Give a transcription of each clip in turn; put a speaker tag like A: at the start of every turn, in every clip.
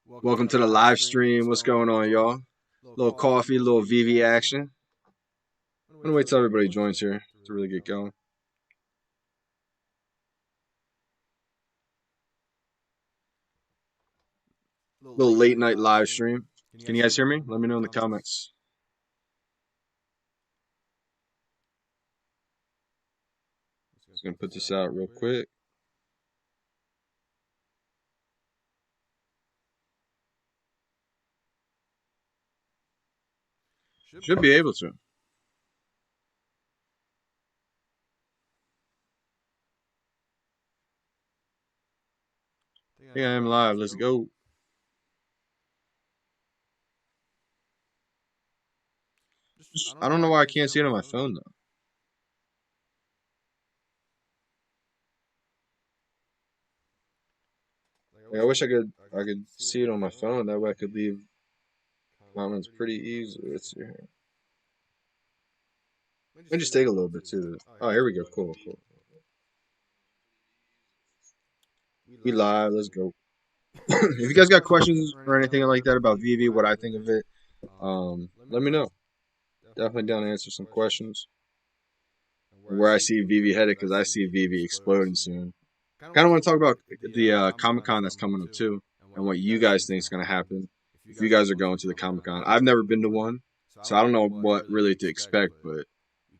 A: Welcome to the live stream. What's going on, y'all? Little coffee, little VeVe action. I'm gonna wait till everybody joins here to really get going. Little late night live stream. Can you guys hear me? Let me know in the comments. Just gonna put this out real quick. Should be able to. Yeah, I'm live. Let's go. I don't know why I can't see it on my phone though. Like, I wish I could see it on my phone. That way I could leave comments pretty easy. Let's see here. Let me just take a little bit too. Oh, here we go. Cool. We live. Let's go. If you guys got questions or anything like that about VeVe, what I think of it, let me know. Definitely down to answer some questions. Where I see VeVe headed, because I see VeVe exploding soon. Kind of want to talk about the Comic-Con that's coming up too, and what you guys think is going to happen if you guys are going to the Comic-Con. I've never been to one, so I don't know what really to expect, but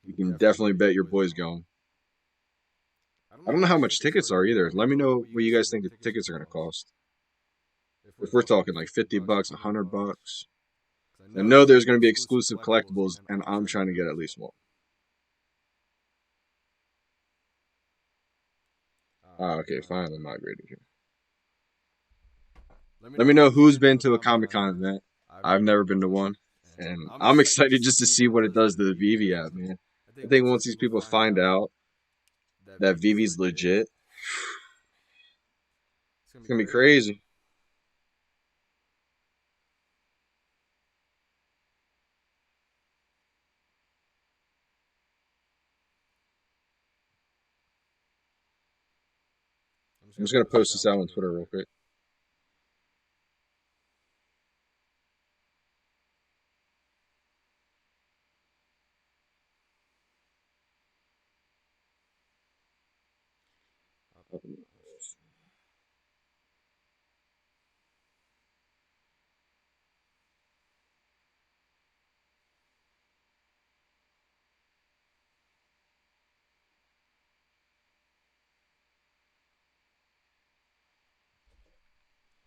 A: you can definitely bet your boy's going. I don't know how much tickets are either. Let me know what you guys think the tickets are going to cost. If we're talking like $50, $100. I know there's going to be exclusive collectibles, and I'm trying to get at least one. Okay, finally migrated here. Let me know who's been to a Comic-Con event. I've never been to one, and I'm excited just to see what it does to the VeVe app, man. I think once these people find out that VeVe's legit, it's going to be crazy. I'm just going to post this out on Twitter real quick.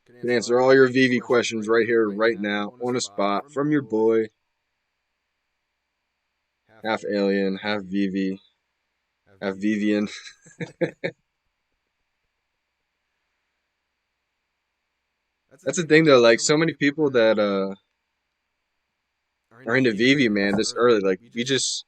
A: You can answer all your VeVe questions right here, right now, on the spot, from your boy. Half alien, half VeVe, half Vivian. That's the thing though, like so many people that are into VeVe, man, this early. Like we just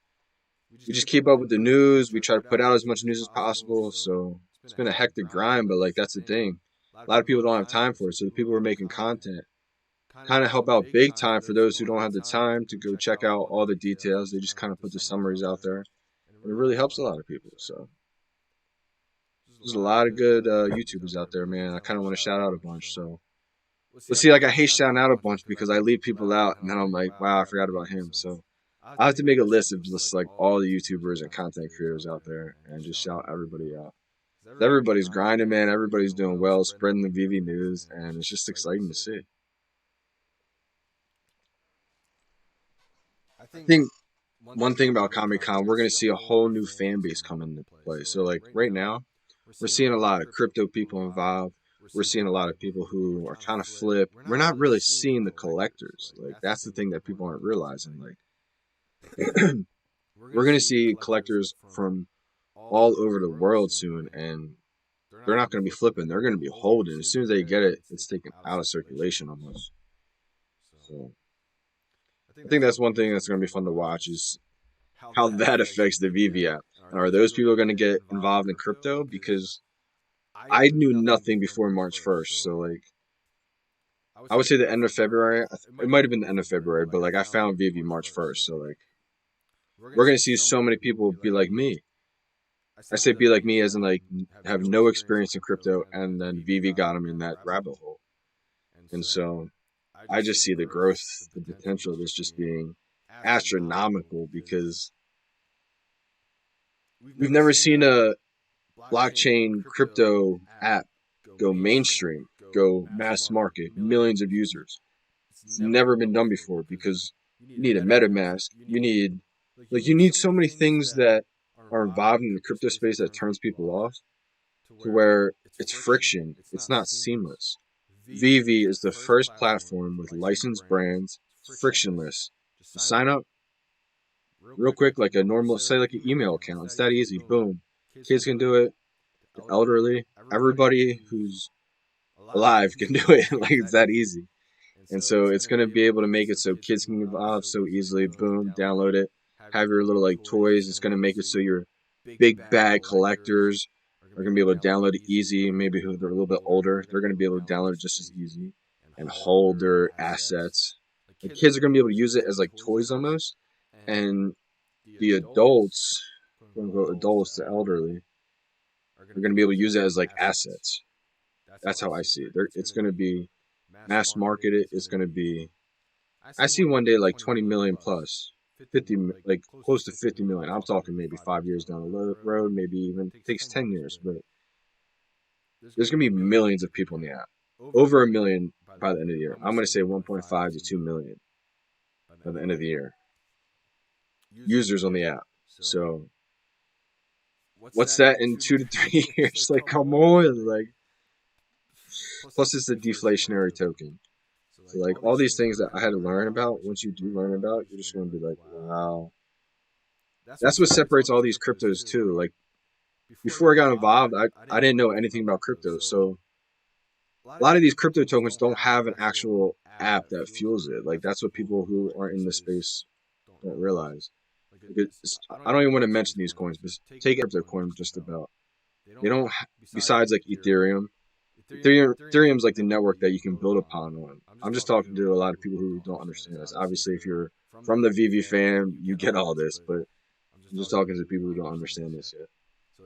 A: keep up with the news. We try to put out as much news as possible. So it's been a hectic grind, but like that's the thing. A lot of people don't have time for it. So the people who are making content kind of help out big time for those who don't have the time to go check out all the details. They just kind of put the summaries out there. And it really helps a lot of people. So there's a lot of good YouTubers out there, man. I kind of want to shout out a bunch. So let's see, like I hate shouting out a bunch because I leave people out, and then I'm like, wow, I forgot about him. So I have to make a list of just like all the YouTubers and content creators out there, and just shout everybody out. Everybody's grinding, man. Everybody's doing well, spreading the VeVe news, and it's just exciting to see. I think one thing about Comic Con, we're gonna see a whole new fan base come into play. So like right now, we're seeing a lot of crypto people involved. We're seeing a lot of people who are trying to flip. We're not really seeing the collectors. Like that's the thing that people aren't realizing. Like we're gonna see collectors from all over the world soon, and they're not gonna be flipping. They're gonna be holding. As soon as they get it, it's taken out of circulation almost. So I think that's one thing that's gonna be fun to watch is how that affects the VeVe app. And are those people going to get involved in crypto? Because I knew nothing before March 1st. So, like, I would say the end of February. It might have been the end of February, but, like, I found VeVe March 1st. So, like, we're going to see so many people be like me. I say be like me as in, like, have no experience in crypto, and then VeVe got them in that rabbit hole. And so I just see the growth, the potential of this just being astronomical because we've never seen a blockchain crypto app go mainstream, go mass market, millions of users. It's never been done before because you need a MetaMask. You need so many things that are involved in the crypto space that turns people off to where it's friction. It's not seamless. VeVe is the first platform with licensed brands. It's frictionless. Just sign up real quick, like a normal, say like an email account. It's that easy. Boom. Kids can do it. The elderly, everybody who's alive can do it. Like it's that easy. And so it's going to be able to make it so kids can evolve so easily. Boom, download it. Have your little like toys. It's going to make it so your big bag collectors are going to be able to download it easy. Maybe who they're a little bit older, they're going to be able to download it just as easy and hold their assets. The kids are going to be able to use it as like toys almost. And the adults, quote unquote adults, the elderly, are going to be able to use it as like assets. That's how I see it. It's going to be mass marketed. It's going to be, I see one day like 20 million plus, 50, like close to 50 million. I'm talking maybe 5 years down the road, maybe even takes 10 years, but there's going to be millions of people in the app. Over a million by the end of the year. I'm going to say 1.5 to 2 million by the end of the year. Users on the app. So what's that in 2 to 3 years? Like, come on. Like, plus it's a deflationary token. So like all these things that I had to learn about, once you do learn about, you're just going to be like, wow. That's what separates all these cryptos too. Like before I got involved, I didn't know anything about crypto. So a lot of these crypto tokens don't have an actual app that fuels it. Like that's what people who aren't in the space don't realize. I don't even want to mention these coins, but take crypto coin just about. They don't, besides like Ethereum's like the network that you can build upon on. I'm just talking to a lot of people who don't understand this. Obviously, if you're from the VeVe fam, you get all this, but I'm just talking to people who don't understand this yet.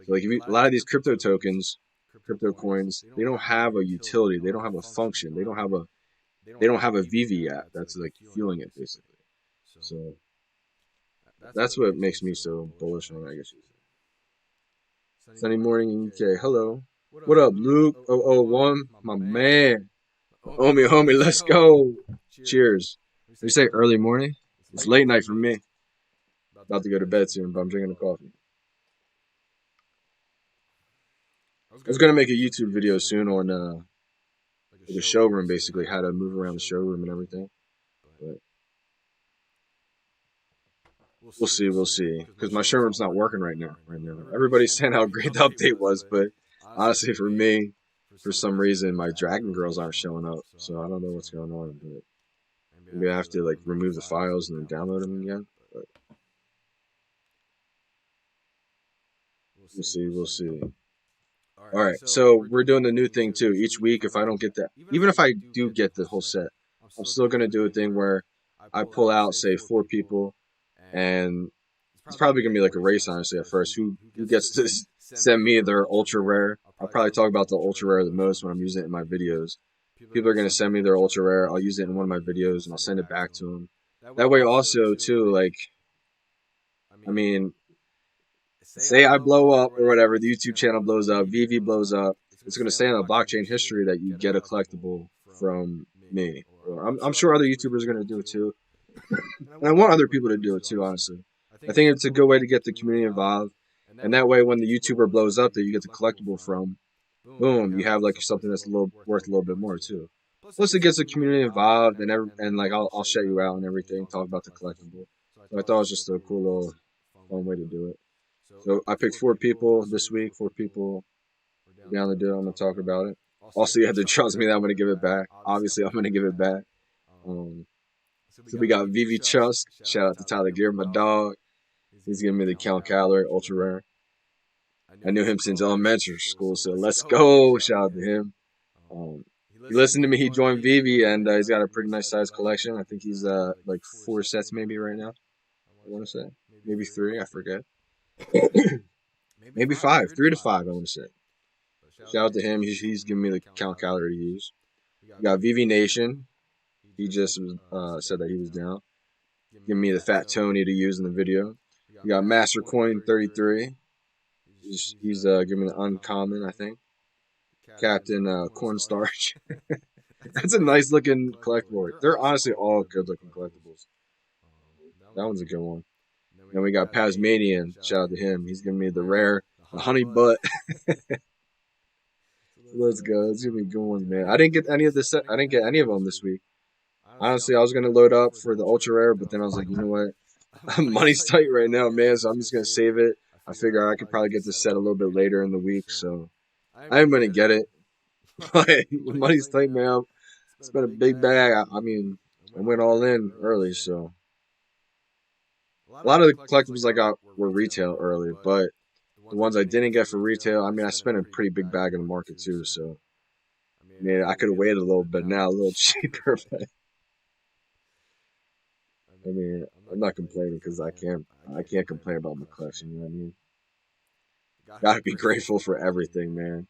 A: So like a lot of these crypto tokens, crypto coins, they don't have a utility, they don't have a function, they don't have a VeVe app that's like fueling it basically. So that's what makes me so bullish on it, I guess you say. Sunny morning in UK. Hello. What up, Luke? 001? My man. Homie, let's go. Cheers. You say early morning? It's late night for me. About to go to bed soon, but I'm drinking a coffee. I was going to make a YouTube video soon on the showroom, basically, how to move around the showroom and everything. But we'll see. Because my showroom's not working right now. Everybody's saying how great the update was, but honestly, for me, for some reason, my Dragon Girls aren't showing up. So I don't know what's going on, but maybe I have to like remove the files and then download them again. But we'll see. All right, so we're doing the new thing too. Each week, if I don't get that, even if I do get the whole set, I'm still gonna do a thing where I pull out, say, 4 people, and it's probably gonna be like a race, honestly, at first. Who gets to send me their ultra rare? I'll probably talk about the ultra rare the most when I'm using it in my videos. People are gonna send me their ultra rare. I'll use it in one of my videos and I'll send it back to them. That way, also too, like, I mean, say I blow up or whatever, the YouTube channel blows up, VeVe blows up, it's gonna say in the blockchain history that you get a collectible from me. Or I'm sure other YouTubers are gonna do it too. And I want other people to do it too, honestly. I think it's a good way to get the community involved. And that way, when the YouTuber blows up that you get the collectible from, boom, you have like something that's worth a little bit more too. Plus, it gets the community involved, and like I'll shout you out and everything, talk about the collectible. So I thought it was just a cool little fun way to do it. So I picked 4 people this week. 4 people down to do it. I'm gonna talk about it. Also, you have to trust me that I'm gonna give it back. Obviously, I'm gonna give it back. So we got VeVe Chusk. Shout out to Tyler Gear, my dog. He's giving me the Count Calorie Ultra Rare. I knew him since elementary school, so let's go. Shout out to him. He listened to me. He joined VeVe, and he's got a pretty nice sized collection. I think he's like 4 sets maybe right now. I want to say maybe 3. I forget. Maybe 5, 3 to 5. I want to say. Shout out to him. He's giving me the Count Calorie to use. We got VeVe Nation. He just said that he was down. Giving me the Fat Tony to use in the video. We got Master Coin 33. He's giving me the uncommon, I think. Captain Cornstarch. That's a nice looking collectible. They're honestly all good looking collectibles. That one's a good one. Then we got Pasmanian. Shout out to him. He's giving me the rare, the honey butt. Let's go. It's gonna be good ones, man. I didn't get any of this. I didn't get any of them this week. Honestly, I was gonna load up for the ultra rare, but then I was like, you know what? Money's tight right now, man. So I'm just gonna save it. I figure I could probably get this set a little bit later in the week, so I'm gonna get it. Money's tight, man. It's been a big bag. I mean, I went all in early, so a lot of the collectibles I got were retail early, but the ones I didn't get for retail, I mean, I spent a pretty big bag in the market too, so I mean, I could have waited a little bit now, a little cheaper, but I mean, I'm not complaining because I can't complain about my collection. You know what I mean? Gotta be grateful for everything, man.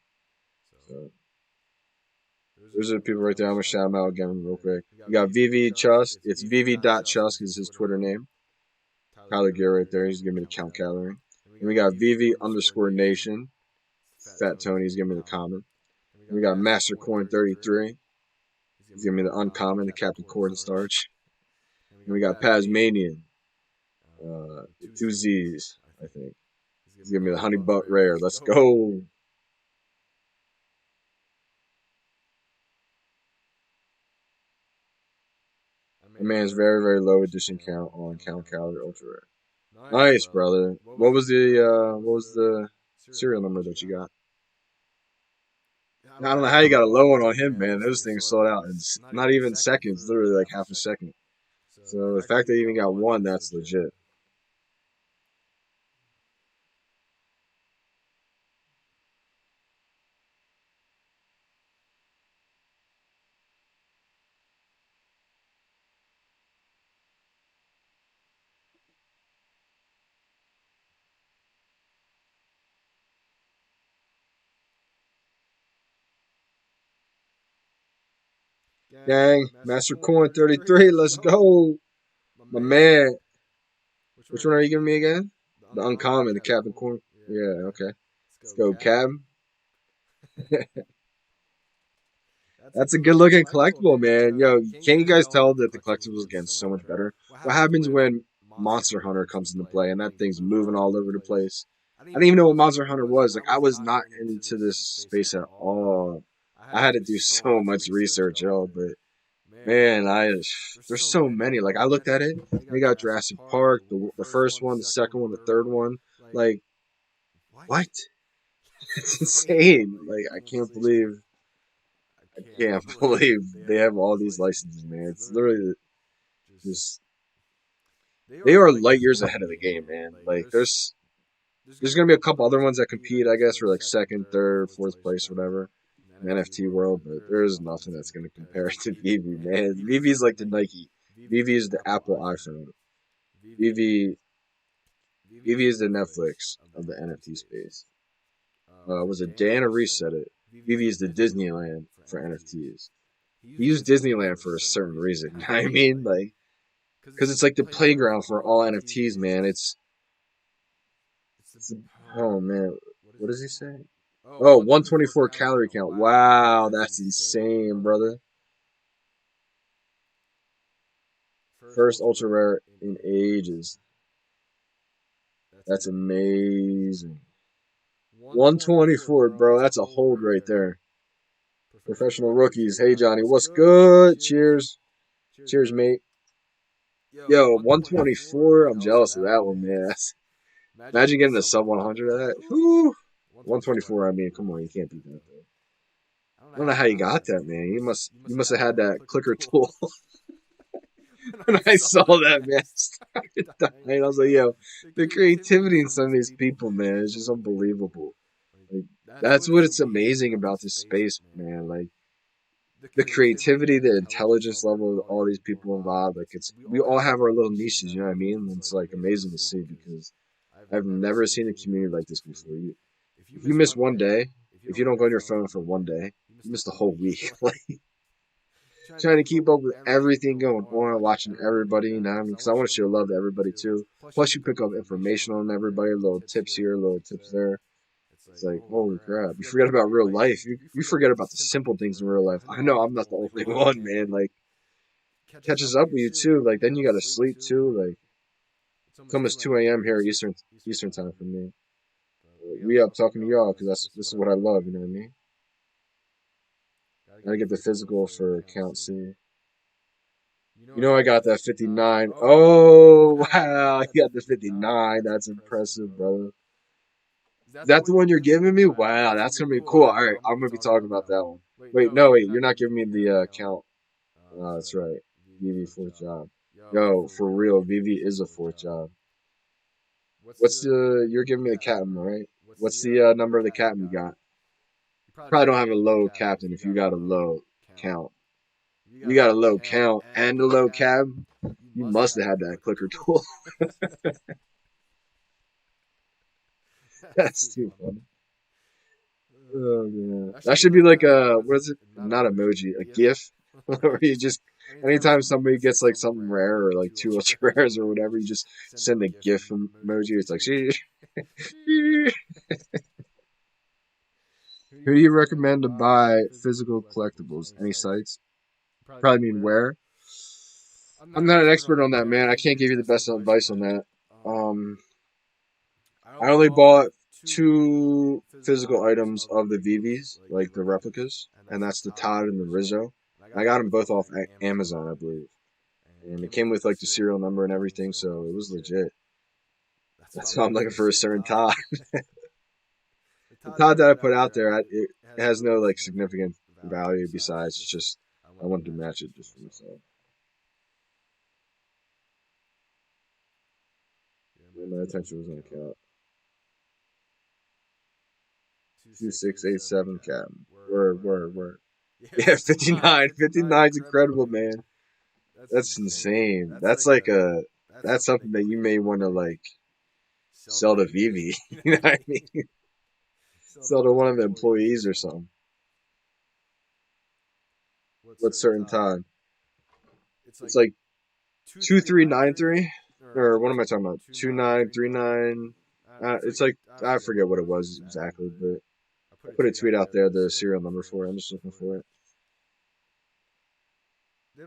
A: So those are the people right there. I'm gonna shout them out again real quick. We got VeVe Chusk. It's VeVe.Chusk is his Twitter name. Tyler Gear right there. He's giving me the count calorie. And we got VeVe_Nation. Fat Tony's giving me the common. And we got Master Coin 33. He's giving me the uncommon, the Captain Cornstarch. And we got Pasmanian. The two Z's, I think. He's giving me the honey butt rare. Let's go. My man's very, very low edition count on count calorie ultra rare. Nice, brother. What was the serial number that you got? I don't know how you got a low one on him, man. Those things sold out in not even seconds, literally like half a second. So the fact that you even got one, that's legit. Gang, Master Coin 33, let's go. My man. Which one are you giving me again? The uncommon, the Captain Corn. Yeah, okay. Let's go, Cab. That's a good looking collectible, man. Yo, can't you guys tell that the collectible is getting so much better? What happens when Monster Hunter comes into play and that thing's moving all over the place? I didn't even know what Monster Hunter was. Like, I was not into this space at all. I had to do so much research, yo, but man, there's so many. Like, I looked at it. They got Jurassic Park, the first one, the second one, the third one. Like, what? It's insane. Like, I can't believe they have all these licenses, man. It's literally just they are light years ahead of the game, man. Like, there's gonna be a couple other ones that compete, I guess, for like second, third, fourth place, whatever. In the NFT world, but there is nothing that's going to compare to VeVe, man. VeVe is like the Nike. VeVe is the Apple iPhone. VeVe is the Netflix of the NFT space. Was it Dan or Reese said it? VeVe is the Disneyland for NFTs. He used Disneyland for a certain reason. You know what I mean? Like, because it's like the playground for all NFTs, man. Oh, man. What does he say? Oh, 124 calorie count. Wow, that's insane, brother. First ultra rare in ages. That's amazing. 124, bro. That's a hold right there. Professional rookies. Hey, Johnny. What's good? Cheers. Cheers, mate. Yo, 124. I'm jealous of that one, man. Imagine getting a sub 100 of that. Whew. 124, I mean, come on. You can't beat that, though. I don't know how you got that, man. You must have had that clicker tool. When I saw that, man, I started dying. I was like, yo, the creativity in some of these people, man, is just unbelievable. Like, that's what it's amazing about this space, man. Like, the creativity, the intelligence level of all these people involved. Like, we all have our little niches, you know what I mean? And it's like amazing to see because I've never seen a community like this before. If you miss one day, if you don't go on your phone for one day, you miss the whole week. Like, trying to keep up with everything going on, watching everybody, you know what I mean? Because I want to show love to everybody too. Plus, you pick up information on everybody, little tips here, little tips there. It's like, holy crap. You forget about real life. You forget about the simple things in real life. I know I'm not the only one, man. Like, catches up with you too. Like, then you got to sleep too. Like, it's almost 2 a.m. here Eastern time for me. We up talking to y'all because this is what I love, you know what I mean? Gotta get the physical for count C. You know I got that 59. Oh, wow. I got the 59. That's impressive, brother. Is that the one you're giving me? Wow, that's going to be cool. All right, I'm going to be talking about that one. Wait, no, wait. You're not giving me the count. That's right. VeVe fourth job. Yo, for real, VeVe is a fourth job. What's the... You're giving me the captain, right? What's the number of the captain you got? Probably don't have a low captain if you got a low count. You got a low count and a low captain. You must have had that clicker tool. That's too funny. Oh man, that should be like a what is it? Not emoji, a GIF, where you just anytime somebody gets like something rare or like two ultra rares or whatever, you just send a GIF emoji. It's like, who do you recommend to buy physical collectibles? Any sites? Probably mean where. I'm not an expert on that, man. I can't give you the best advice on that. I only bought two physical items of the VeVes, like the replicas, and that's the Todd and the Rizzo. I got them both off Amazon, I believe, and it came with like the serial number and everything, so it was legit. That's why I'm looking for a certain Todd. The Todd that I put out there, it has no like significant value besides it's just I wanted to match it just for myself. Yeah, my attention was on the count. 2687 Captain. Word. Yeah, 59. 59 is incredible, man. That's insane. That's like that's something that you may want to like sell to VeVe. You know what I mean? Sell to one of the employees or something. What certain time? It's like 2393 or what am I talking about? 2939. It's like I forget what it was exactly, but I put a tweet out there the serial number for it. I'm just looking for it.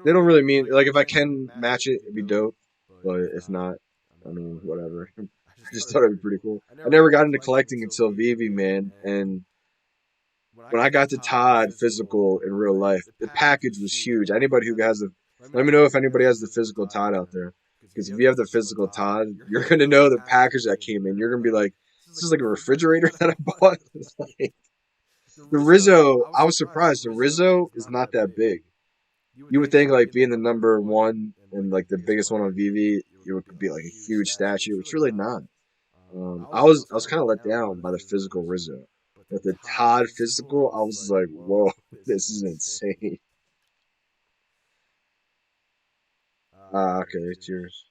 A: They don't really mean like if I can match it, it'd be dope. But if not, I mean whatever. I just thought it'd be pretty cool. I never got into collecting until VeVe, man, and when I got to Todd physical in real life, the package was huge. Anybody who has the, let me know if anybody has the physical Todd out there. Because if you have the physical Todd, you're gonna know the package that came in. You're gonna be like, this is like a refrigerator that I bought. Like, the Rizzo, I was surprised. The Rizzo is not that big. You would think like being the number one and like the biggest one on VeVe, it would be like a huge statue. It's really not. I was kind of let down by the physical Rizzo, but the Todd physical, I was like, whoa, this is insane. Okay, cheers.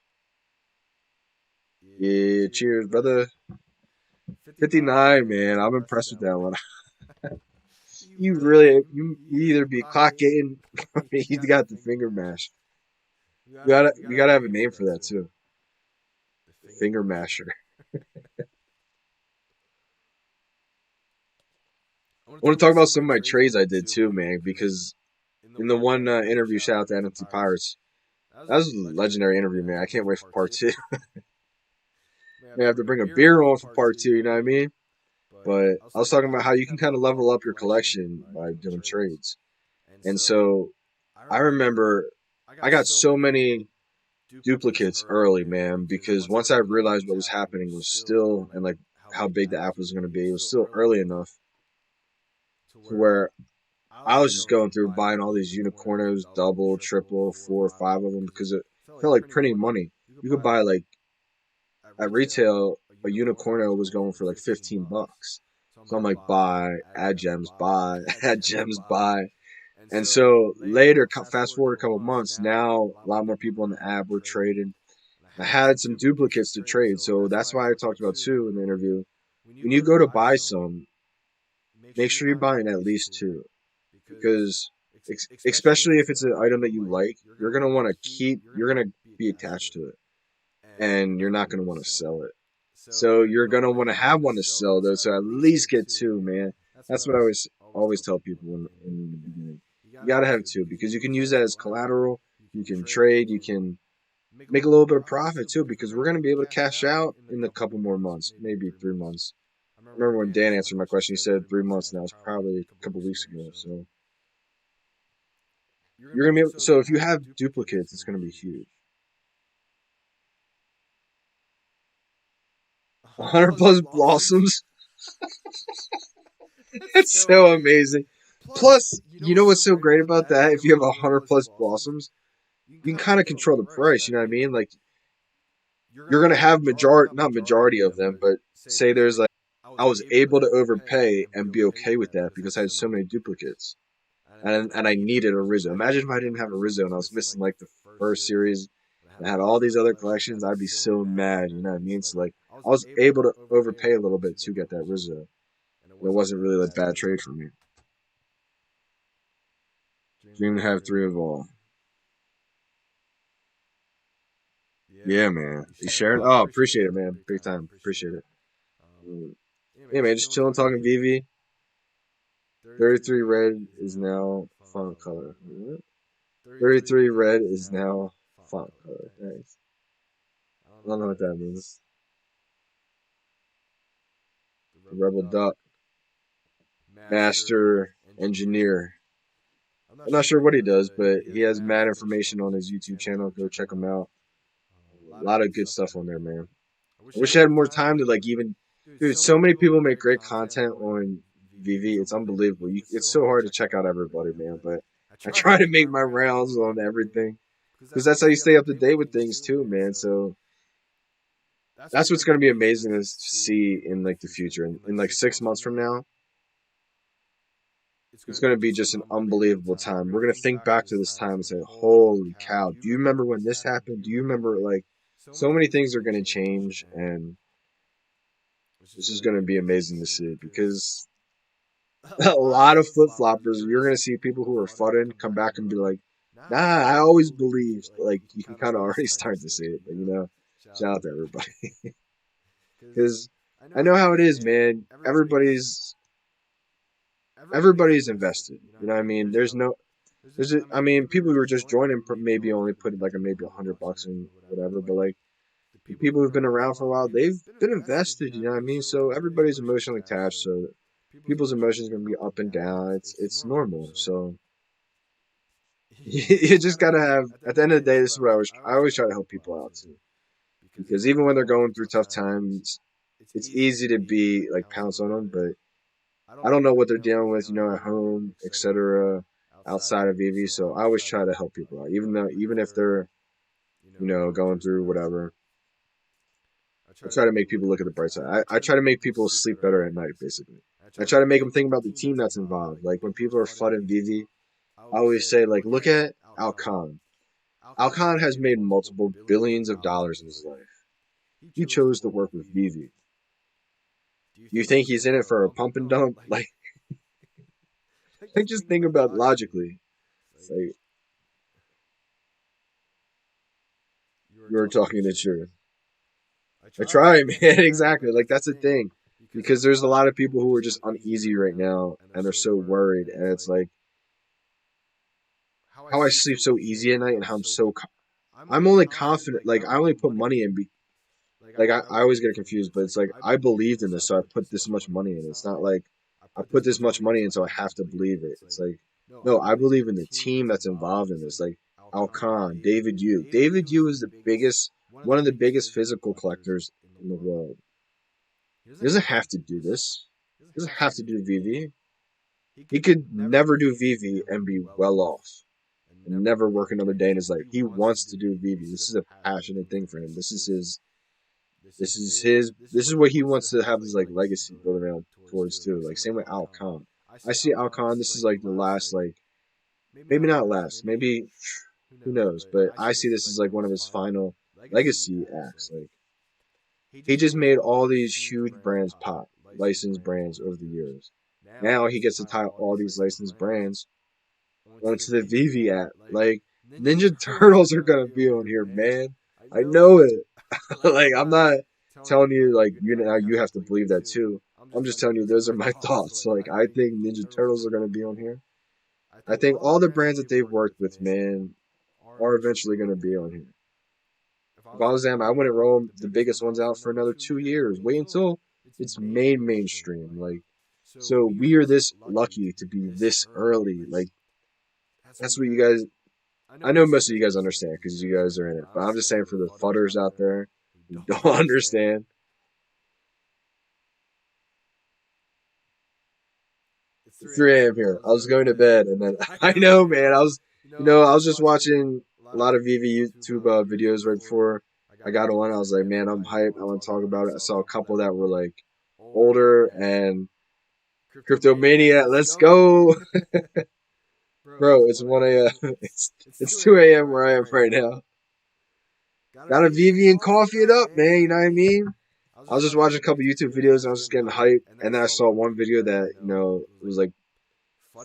A: Yeah, cheers, brother. 59, man. I'm impressed with that one. You either be clock getting or you got the finger mash. You gotta have a name for that too. The finger masher. I want to talk about some of my trades I did too, man, because in the one interview, shout out to NFT Pirates, that was a legendary interview, man. I can't wait for part two. May have to bring a beer on for part two, you know what I mean? But I was talking about how you can kind of level up your collection by doing trades. And so I remember I got so many duplicates early, man, because once I realized what was happening was still, and like how big the app was going to be, it was still early enough to where I was just going through buying all these unicornos, double, triple, 4 or 5 of them because it felt like printing money. You could buy like at retail, a unicorno was going for like $15. So I'm like, buy, add gems, buy, add gems, buy. And so later, fast forward a couple months, now a lot more people on the app were trading. I had some duplicates to trade, so that's why I talked about too in the interview. When you go to buy some, make sure you're buying at least two, because especially if it's an item that you like, you're gonna want to keep. You're gonna be attached to it, and you're not gonna want to sell it. So you're gonna want to have one to sell though. So at least get two, man. That's what I always tell people in the beginning. You gotta have two because you can use that as collateral. You can trade. You can make a little bit of profit too because we're gonna be able to cash out in a couple more months, maybe 3 months. I remember when Dan answered my question, he said 3 months. Now it's probably a couple weeks ago. So you're gonna be able, so if you have duplicates, it's gonna be huge. 100 plus blossoms. That's so amazing. Plus, you know what's so great about that? If you have 100 plus blossoms, you can kind of control the price. You know what I mean? Like you're gonna have not majority of them, but say there's like I was able to overpay and be okay with that because I had so many duplicates, and I needed a Rizzo. Imagine if I didn't have a Rizzo and I was missing like the first series and I had all these other collections. I'd be so mad. You know what I mean? So like I was able to overpay a little bit to get that Rizzo. It wasn't really a bad trade for me. Dream to have three of all. Yeah, man. You sharing? Oh, appreciate it, man. Big time. Appreciate it. Yeah, man. Just chilling, talking VeVe. 33 red is now font color. 33 red is now font color. Nice. I don't know what that means. The Rebel Duck. Master Engineer. I'm not sure what he does, but he has mad information on his YouTube channel. Go check him out. A lot of good stuff on there, man. I wish I had more time to like even, dude. So many people make great content on VeVe. It's unbelievable. It's so hard to check out everybody, man. But I try to make my rounds on everything because that's how you stay up to date with things too, man. So that's what's gonna be amazing is to see in like the future, in like 6 months from now. It's going to be just an unbelievable time. We're going to think back to this time and say, holy cow, do you remember when this happened? Do you remember, like, so many things are going to change, and this is going to be amazing to see because a lot of flip floppers, you're going to see people who are fudding come back and be like, nah, I always believed. Like, you can kind of already start to see it, but shout out to everybody. Because I know how it is, man. Everybody's invested. You know what I mean? I mean, people who are just joining maybe only put like maybe $100 in whatever, but like the people who've been around for a while, they've been invested. You know what I mean? So everybody's emotionally attached. So people's emotions are gonna be up and down. It's normal. So you just gotta have. At the end of the day, this is what I always try to help people out too, because even when they're going through tough times, it's easy to be like pounce on them, but I don't know what they're dealing with, at home, etc., outside of VeVe. So I always try to help people out, even if they're, going through whatever. I try to make people look at the bright side. I try to make people sleep better at night, basically. I try to make them think about the team that's involved. Like when people are flooding VeVe, I always say, like, look at Alcon. Alcon has made multiple billions of dollars in his life. He chose to work with VeVe. You think he's in it for a pump and dump? Like just think about it logically. It's like you're talking the truth. I try, man. Exactly. Like that's the thing, because there's a lot of people who are just uneasy right now, and they're so worried, and it's like how I sleep so easy at night, and how I'm only confident. Like I only put money in. Like I always get confused, but it's like I believed in this, so I put this much money in. It's not like I put this much money in, so I have to believe it. It's like no, I believe in the team that's involved in this. Like Alcon, David Yu. David Yu is one of the biggest physical collectors in the world. He doesn't have to do this. He doesn't have to do VeVe. He could never do VeVe and be well off and never work another day in his life. He wants to do VeVe. This is a passionate thing for him. This is his. This is what he wants to have his like legacy built around towards too. Like same with Al Khan. I see Al Khan. This is like the last like maybe not last, maybe who knows, but I see this as like one of his final legacy acts. Like he just made all these huge brands pop, licensed brands over the years. Now he gets to tie all these licensed brands onto the VeVe app. Like Ninja Turtles are gonna be on here, man. I know it. Like I'm not telling you like you now you have to believe that too. I'm just telling you those are my thoughts. Like I think Ninja Turtles are gonna be on here. I think all the brands that they've worked with, man, are eventually gonna be on here. If I was them, I wouldn't roll the biggest ones out for another 2 years. Wait until it's mainstream. Like so we are this lucky to be this early. Like that's what you guys. I know most of you guys understand because you guys are in it, but I'm just saying for the fudders out there who don't understand. It's 3 a.m. here. I was going to bed, and then I know, man. I was just watching a lot of VeVe YouTube videos right before I got on. I was like, man, I'm hyped. I want to talk about it. I saw a couple that were like older and Cryptomania. Let's go, bro. It's 1 a.m. It's 2 a.m. where I am right now. Got a VeVe and coffee it up, man. You know what I mean? I was just watching a couple YouTube videos and I was just getting hyped. And then I saw one video that, it was like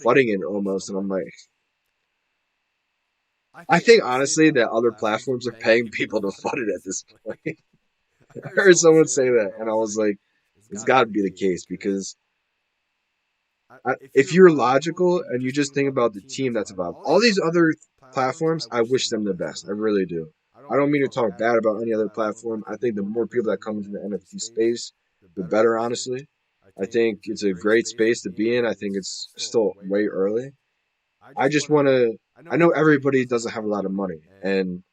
A: flooding it almost. And I'm like, I think honestly that other platforms are paying people to fund it at this point. I heard someone say that and I was like, it's got to be the case because if you're logical and you just think about the team that's involved, all these other platforms, I wish them the best. I really do. I don't mean to talk bad about any other platform. I think the more people that come into the NFT space, the better, honestly. I think it's a great space to be in. I think it's still way early. I just want to, I know everybody doesn't have a lot of money and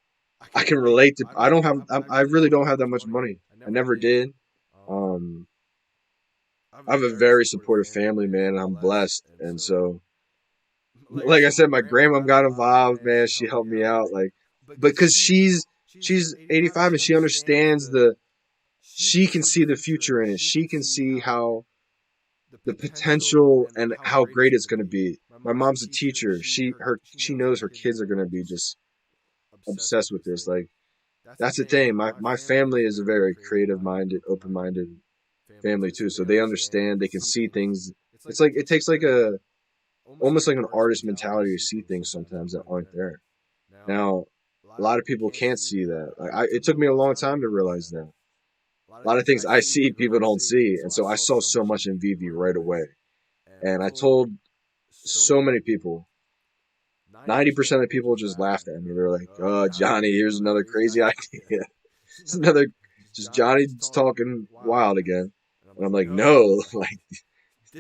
A: I can relate to, I really don't have that much money. I never did. Um, I have a very supportive family, man, and I'm blessed. And so, like I said, my grandma got involved, man. She helped me out, like, because she's 85 and she understands she can see the future in it. She can see how the potential and how great it's going to be. My mom's a teacher. She knows her kids are going to be just obsessed with this. Like that's the thing. My family is a very creative minded, open minded family too. So they understand. They can see things. It's like it takes like a almost like an artist mentality to see things sometimes that aren't there. Now, a lot of people can't see that. It took me a long time to realize that. A lot of things I see people don't see, and so I saw so much in VeVe right away. And I told so many people, 90% of people just laughed at me. They're like, "Oh, Johnny, here's another crazy idea. It's another just Johnny's talking wild again." And I'm like, "No, like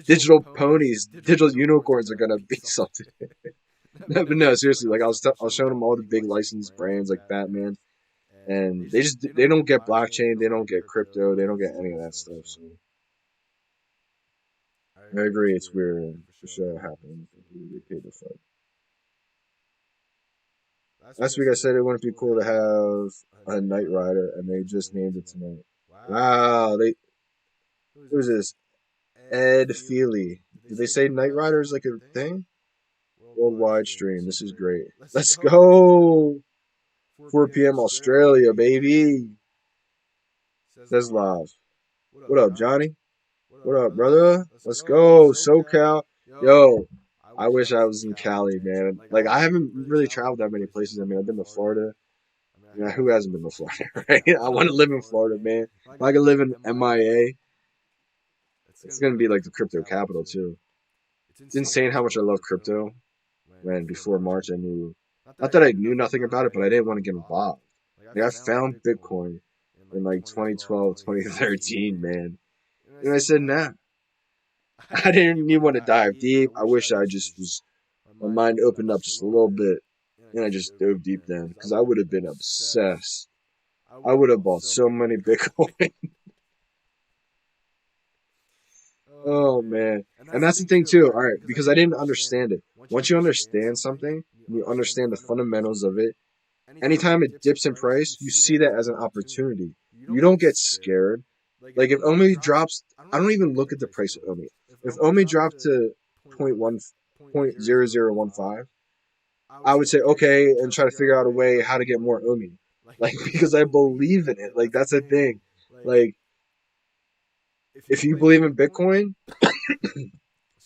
A: digital ponies, digital unicorns are gonna be something." No, but no, seriously, like I was showing them all the big licensed brands like Batman, and they don't get blockchain, they don't get crypto, they don't get any of that stuff. So I agree, it's weird and for sure it happens. They paid the fuck. Last week I said it wouldn't be cool to have a Knight Rider, and they just named it tonight. Wow, who's this? Ed Feely. Did they say Knight Rider is like a thing? Worldwide stream. This is great. Let's go. 4 p.m. Australia, baby. Says live. What up, Johnny? What up, brother? Let's go. SoCal. Yo, I wish I was in Cali, man. Like, I haven't really traveled that many places. I mean, I've been to Florida. Yeah, who hasn't been to Florida, right? I want to live in Florida, man. If I could live in MIA, it's going to be like the crypto capital, too. It's insane how much I love crypto. When before March, I knew, not that I knew nothing about it, but I didn't want to get involved. Like, I found Bitcoin in like 2012, 2013, man. And I said, nah. I didn't even want to dive deep. I wish I just was, my mind opened up just a little bit. And I just dove deep then, because I would have been obsessed. I would have bought so many Bitcoin. Oh, man. And that's the thing, too. All right, because I didn't understand it. Once you understand something, you understand the fundamentals of it, anytime it dips in price, you see that as an opportunity. You don't get scared. Like if Omi drops, I don't even look at the price of Omi. If Omi dropped to 0.0015, I would say okay and try to figure out a way how to get more Omi. Like because I believe in it. Like that's the thing. Like if you believe in Bitcoin,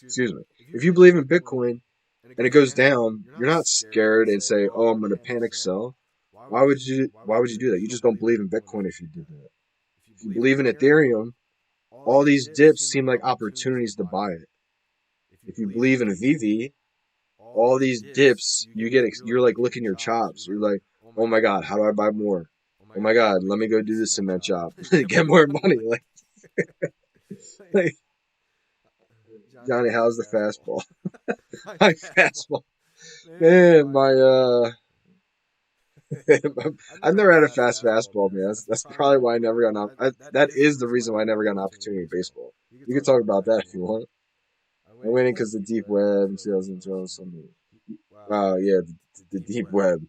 A: excuse me. If you believe in Bitcoin and it goes down, you're not scared and say, "Oh, I'm gonna panic sell." Why would you do that? You just don't believe in Bitcoin if you did that. If you believe in Ethereum, all these dips seem like opportunities to buy it. If you believe in VeVe, all these dips you're like licking your chops. You're like, "Oh my God, how do I buy more? Oh my God, let me go do this cement job, get more money." Like Johnny, how's the fastball? My fastball, man. I've never had a fast fastball, man. That's probably why I never got that is the reason why I never got an opportunity in baseball. You can talk about that if you want. I went in because the deep web in 2012. Something. Wow, yeah, the deep web.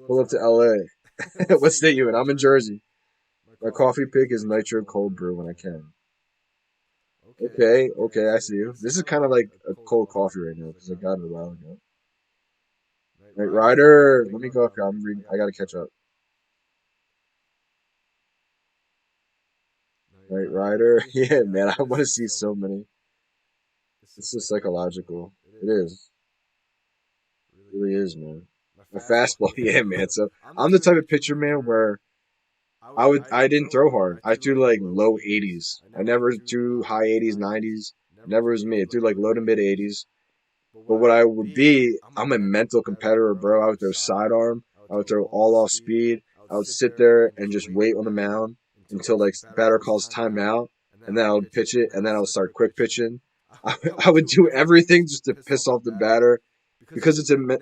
A: Pull up to LA. What state you in? I'm in Jersey. My coffee pick is nitro cold brew when I can. Okay, I see you. This is kind of like a cold coffee right now because I got it a while ago. Right, Ryder, let me go up here. I'm reading. I gotta catch up. Right, Ryder. Yeah, man, I want to see so many. This is psychological. It is. It really is, man. My fastball, yeah, man. So I'm the type of pitcher, man, where I didn't throw hard. I threw like low 80s. I never threw high 80s, 90s. Never was me. I threw like low to mid 80s. But what I would be, I'm a mental competitor, bro. I would throw sidearm. I would throw all off speed. I would sit there and just wait on the mound until like batter calls timeout, and then I would pitch it, and then I would start quick pitching. I would do everything just to piss off the batter because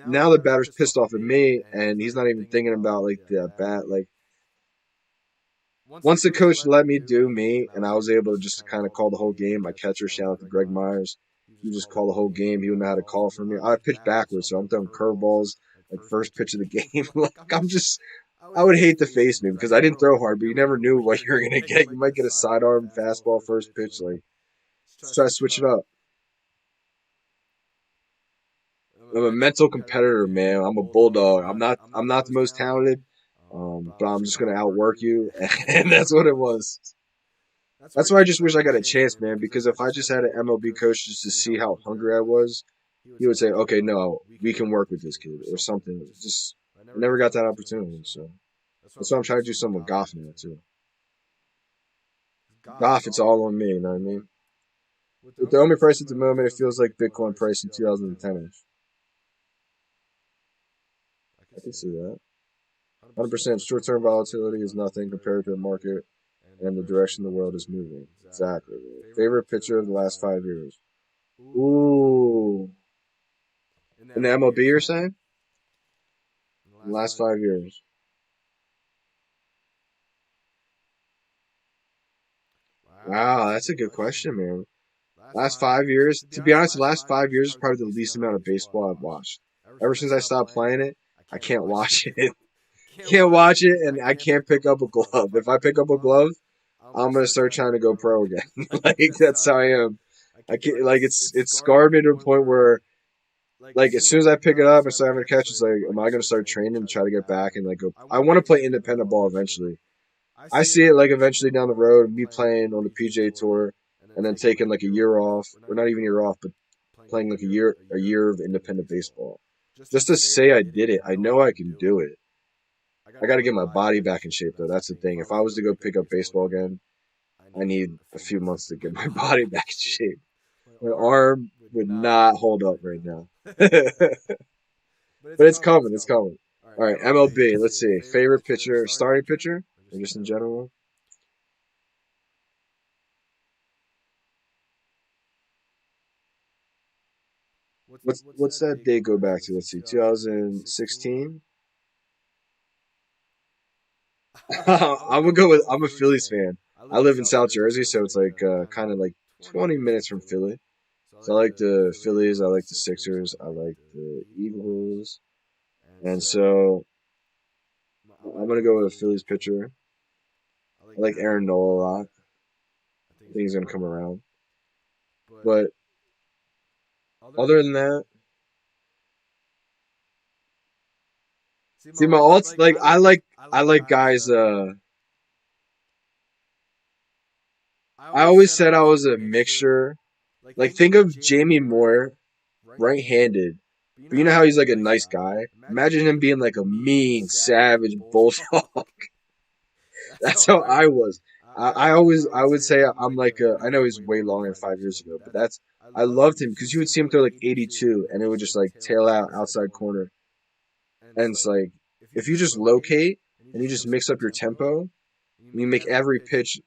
A: now the batter's pissed off at me, and he's not even thinking about like the bat. Like once the coach let me do me, and I was able to just kind of call the whole game. My catcher, shout out to Greg Myers, he just called the whole game. He would know how to call for me. I pitch backwards, so I'm throwing curveballs like first pitch of the game. Like I would hate to face me because I didn't throw hard, but you never knew what you were gonna get. You might get a sidearm fastball first pitch. Like just try to switch it up. I'm a mental competitor, man. I'm a bulldog. I'm not the most talented, but I'm just gonna outwork you, and that's what it was. That's why I just wish I got a chance, man. Because if I just had an MLB coach just to see how hungry I was, he would say, "Okay, no, we can work with this kid or something." Just I never got that opportunity, so that's why I'm trying to do something with Goff now too. Goff, it's all on me. You know what I mean? With the only price at the moment, it feels like Bitcoin price in 2010ish. I can see that. 100% short-term volatility is nothing compared to the market and the direction the world is moving. Exactly. Favorite pitcher of the last 5 years? Ooh. In the MLB, you're saying? In the last 5 years. Wow, that's a good question, man. Last 5 years, to be honest, the last 5 years is probably the least amount of baseball I've watched. Ever since I stopped playing it, I can't watch it. Can't watch it, and I can't pick up a glove. If I pick up a glove, I'm gonna start trying to go pro again. Like that's how I am. I can't like it's scarred me to a point where like as soon as I pick it up and start having to catch, it's like, am I gonna start training and try to get back and like go? I want to play independent ball eventually. I see it like eventually down the road, me playing on the PGA Tour, and then taking like a year off, or not even a year off, but playing like a year of independent baseball, just to say I did it. I know I can do it. I got to get my body back in shape though. That's the thing. If I was to go pick up baseball again, I need a few months to get my body back in shape. My arm would not hold up right now. But it's coming. It's coming. All right, MLB. Let's see. Favorite pitcher, starting pitcher, or just in general? What's that date go back to? Let's see. 2016. I'm gonna go with. I'm a Phillies fan. I live in South Jersey, so it's like kind of like 20 minutes from Philly. So I like the Phillies. I like the Sixers. I like the Eagles. And so I'm gonna go with a Phillies pitcher. I like Aaron Nola a lot. I think he's gonna come around. But other than that, see my alts like I like guys. I always said I was a mixture. Like think of Jamie Moore, right-handed, but you know how he's like a nice guy. Imagine him being like a mean, savage bulldog. That's how I was. I would say I'm like I know he's way longer than 5 years ago, but that's I loved him because you would see him throw like 82 and it would just like tail out outside corner, and it's like if you just locate and you just mix up your tempo and you make every pitch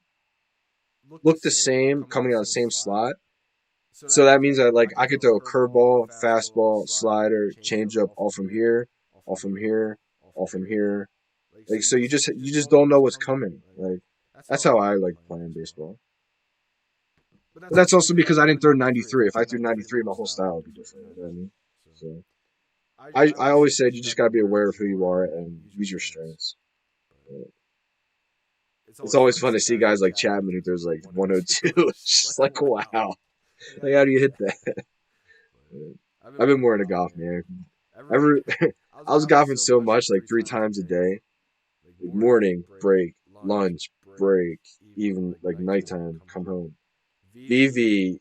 A: look the same coming out of the same slot. So that means that like I could throw a curveball, fastball, slider, changeup, all from here, all from here, all from here. Like so you just don't know what's coming. Like that's how I like playing baseball. But that's also because I didn't throw 93. If I threw 93, my whole style would be different. You know what I mean? So I always said you just gotta be aware of who you are and use your strengths. But it's always fun to see guys like Chapman who throws like 102. It's just like wow, like how do you hit that? I've been more into golf, man. Ever, I was golfing so much, like 3 times a day, like morning break, lunch break, even like nighttime, come home. VeVe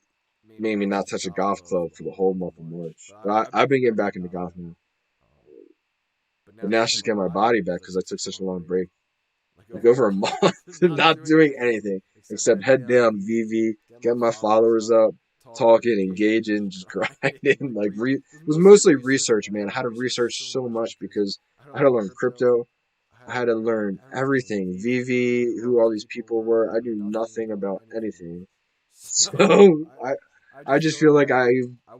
A: made me not touch a golf club for the whole month of March. But I've been getting back into golf now. But now she's getting my body back because I took such a long break. Like over a month, not doing anything except head down VeVe, get my followers up, talking, engaging, just grinding. It was mostly research, man. I had to research so much because I had to learn crypto. I had to learn everything. VeVe, who all these people were. I knew nothing about anything. So I just feel like I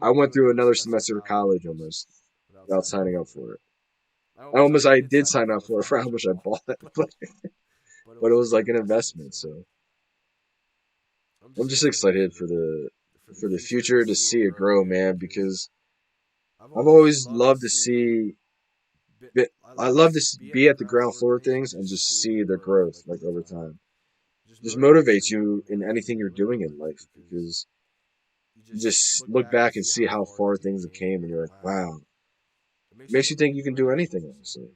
A: went through another semester of college almost without signing up for it. I did sign up for it for how much I bought it, but it was like an investment. So I'm just excited for the future to see it grow, man. Because I've always loved to see. I love to be at the ground floor of things and just see the growth like over time. It just motivates you in anything you're doing in life because you just look back and see how far things have came and you're like, wow. It makes you think you can do anything, honestly.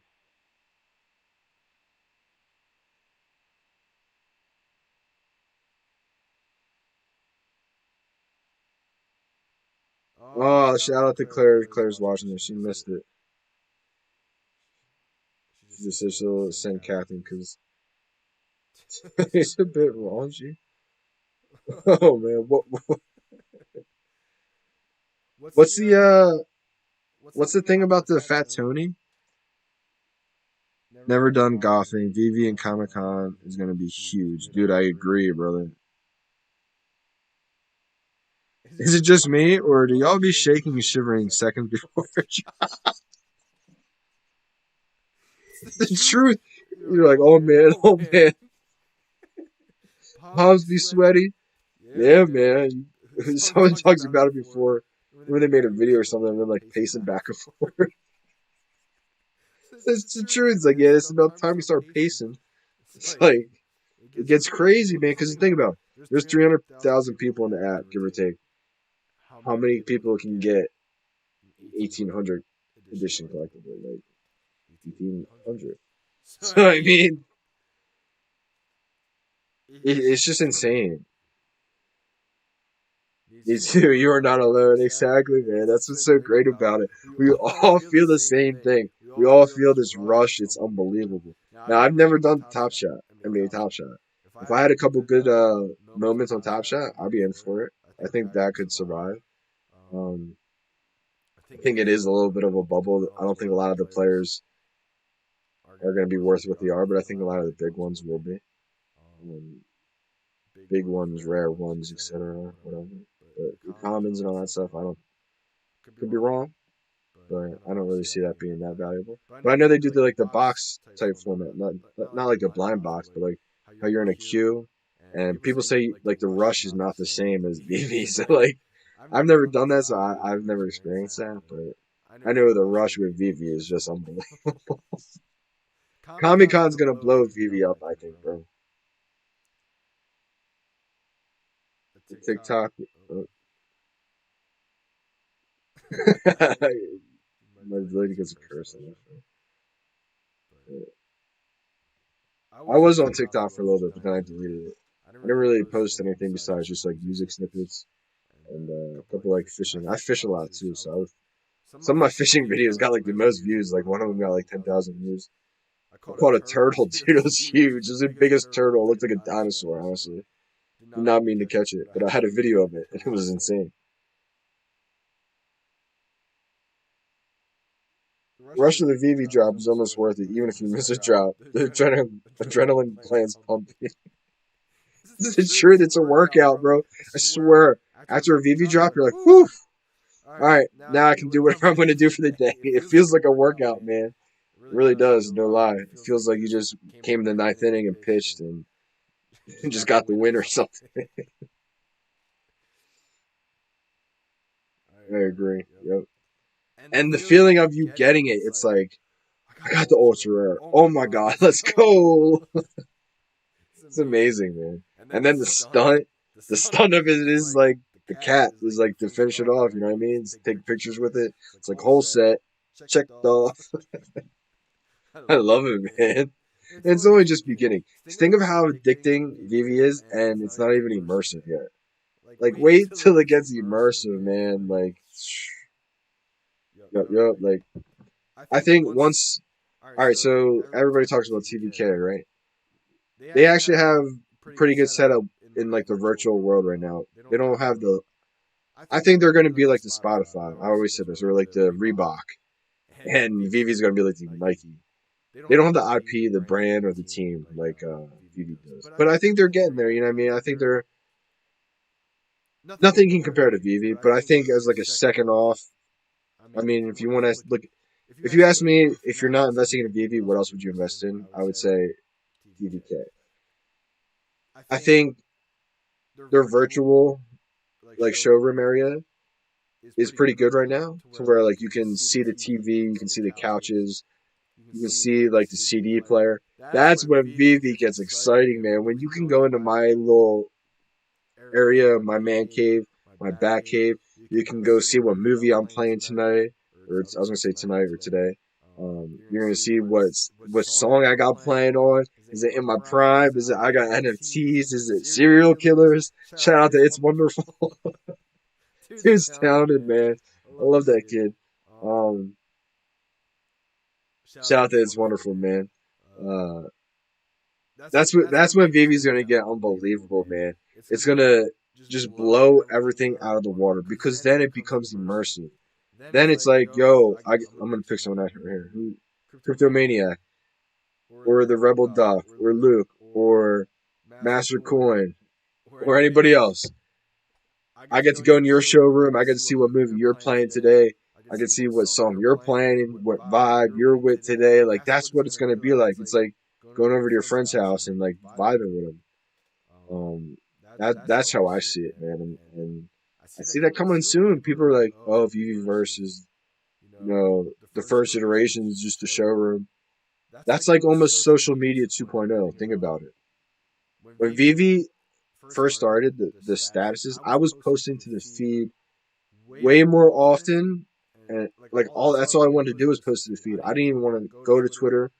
A: Oh, shout out to Claire. Claire's watching this. She missed it. She just said she'll send Catherine because it's a bit raunchy. Oh man, what's what's the thing about the Fat Tony? Never done golfing. VeVe and Comic Con is gonna be huge, dude. I agree, brother. Is it just me, or do y'all be shaking and shivering seconds before? It's the truth. You're like, oh man, palms be sweaty. Yeah, man. Someone talks about it before. When they made a video or something, they're like pacing back and forth. It's the truth. It's like, yeah, it's about time you start pacing. It's like, it gets crazy, man. Because think about it. There's 300,000 people in the app, give or take. How many people can get 1800 edition collectively? Like, 1800. So, I mean, it's just insane. Me too. You are not alone. Exactly, man. That's what's so great about it. We all feel the same thing. We all feel this rush. It's unbelievable. Now, I've never done Top Shot, NBA Top Shot. If I had a couple good moments on Top Shot, I'd be in for it. I think that could survive. Um, I think it is a little bit of a bubble. I don't think a lot of the players are going to be worth what they are, but I think a lot of the big ones will be. Um, big ones, rare ones, etc. Whatever. But the commons and all that stuff, I don't could be wrong, but I don't really see that being that valuable. But I know they do the box type format, not like a blind box, but like how you're in a queue, and people say like the rush is not the same as VV. So like I've never done that, so I've never experienced that, but I know the rush with VV is just unbelievable. Comic Con's gonna blow VV up, I think, bro. The TikTok. My lady gets a curse. I was on TikTok for a little bit, but then I deleted it. I didn't really post anything besides just like music snippets and a couple like fishing. I fish a lot too, so some of my fishing videos got like the most views. Like one of them got like 10,000 views. I caught a turtle, dude. It was huge. It was the biggest turtle. It looked like a dinosaur, honestly. Did not mean to catch it, but I had a video of it, and it was insane. The rush of the VeVe drop is almost worth it, even if you miss a drop. The adrenaline glands pumping. Is it true? It's a workout, bro. I swear. After a VeVe drop, you're like, whew. All right, now I can do whatever I'm going to do for the day. It feels like a workout, man. It really does, no lie. It feels like you just came in the ninth inning and pitched and just got the win or something. I agree. Yep. And the feeling of you getting it, it's like, I got the ultra rare. Oh my god, let's go. It's amazing, man. And then the stunt of it is like the cat is like to finish it off. You know what I mean? Take pictures with it. It's like whole set checked off. I love it, man. And it's only just beginning. Think of how addicting VeVe is, and it's not even immersive yet. Like, wait till it gets immersive, man. Like, yup. Like, I think once. All right, so everybody talks about TVK, right? They actually have pretty good setup in like the virtual world right now. They don't have the. I think they're going to be like the Spotify. I always said this, or like the Reebok, and VeVe's going to be like the Nike. They don't have the IP, the brand, or the team like VeVe does. But I think they're getting there. You know what I mean? I think they're nothing can compare to VeVe. But I think as like a second off, I mean, if you want to look, if you ask me if you're not investing in VeVe, what else would you invest in? I would say TVK. I think their virtual like showroom area is pretty good right now, to where like you can see the TV, you can see the couches, you can see like the CD player. That's when VeVe gets exciting, man. When you can go into my little area, my man cave, my bat cave, you can go see what movie I'm playing tonight, or I was gonna say tonight or today. You're gonna see what song I got playing on. Is it in my prime? Is it I got NFTs? Is it serial killers? Shout out to It's Wonderful. Dude's talented, man. I love that kid. Um, Shout out to It's Wonderful, man. Uh, that's when VeVe's gonna get unbelievable, man. It's gonna just blow everything out of the water because then it becomes immersive. Then it's like, yo, I'm gonna pick someone out here. Who, Cryptomaniac, or the Rebel Duck, or Luke, or Master Coin, or anybody else. I get to go in your showroom. I get to see what movie you're playing today. I get to see what song you're playing, what vibe you're with today. Like that's what it's gonna be like. It's like going over to your friend's house and like vibing with them. That's how I see it, man. And I see that coming soon. People are like, oh, VeVe versus the first iteration is just a showroom. That's like almost social media 2.0. Think about it. When VeVe first started, the statuses, I was posting to the feed way more often, and like all that's all I wanted to do was post to the feed. I didn't even want to go to Twitter.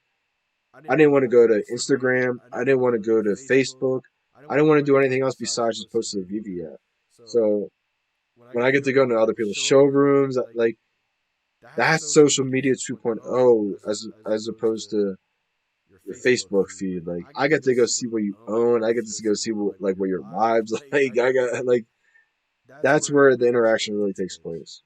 A: I didn't want to go to Instagram. I didn't want to go to Facebook. I didn't want to do anything else besides just post to the VeVe app. So when I get to go into other people's showrooms, like that's social media 2.0 as opposed to your Facebook feed. Like I get to go see what you own. I get to go see what your vibes like. I got like that's where the interaction really takes place.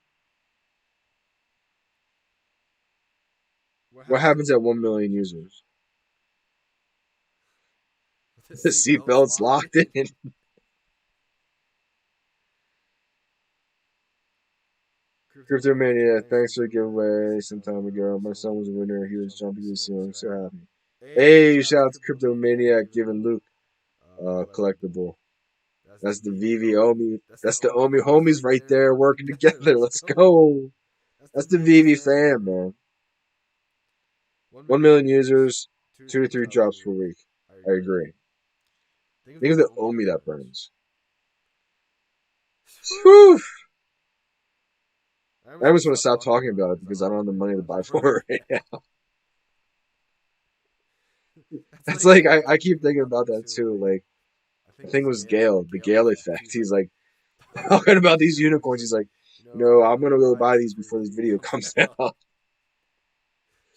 A: What happens at 1 million users? The seatbelt's locked in. Cryptomania, thanks for the giveaway some time ago. My son was a winner. He was jumping in the ceiling. So happy. Hey, shout out to Cryptomaniac giving Luke collectible. That's the VeVe Omi. That's the Omi homies right there working together. Let's go. That's the VeVe fam, man. 1 million users, 2 to 3 drops per week. I agree. Think of the Omi that burns. Whew. I almost want to stop talking about it because I don't have the money to buy for it right now. It's like I keep thinking about that too. Like I think it was Gale, the Gale effect. He's like, talking about these unicorns. He's like, I'm gonna go buy these before this video comes out.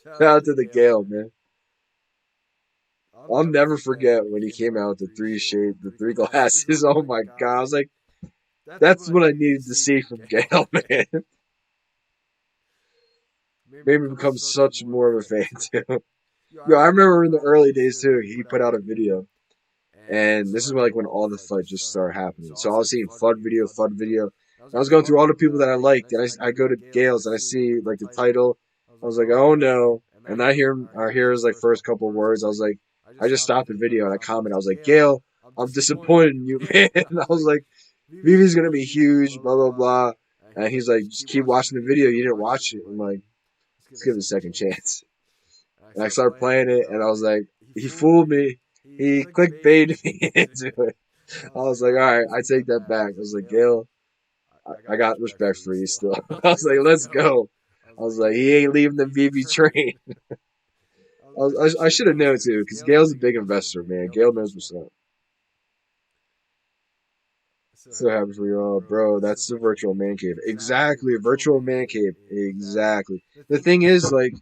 A: Shout out to the Gale, man. I'll never forget when he came out with the three glasses. Oh my god, I was like, that's what I needed to see from Gale, man. Made me become such more of a fan too. Yo, I remember in the early days too, he put out a video. And this is when all the FUD just started happening. So I was seeing FUD video. And I was going through all the people that I liked, and I go to Gale's and I see like the title. I was like, oh no. And I hear his like first couple of words. I was like, I just stopped the video and I commented. I was like, Gale, I'm disappointed in you, man. I was like, VeVe's gonna be huge, blah blah blah. And he's like, just keep watching the video. You didn't watch it. I'm like, let's give it a second chance. And I started playing it, and I was like, he fooled me. He clickbaited me into it. I was like, all right, I take that back. I was like, Gale, I got respect for you still. I was like, let's go. I was like, he ain't leaving the VeVe train. I should have known too, because Gale's a big investor, man. Gale knows what's up. So happy for you all, bro. That's the virtual man cave. Exactly, a virtual man cave. Exactly. The thing is, like,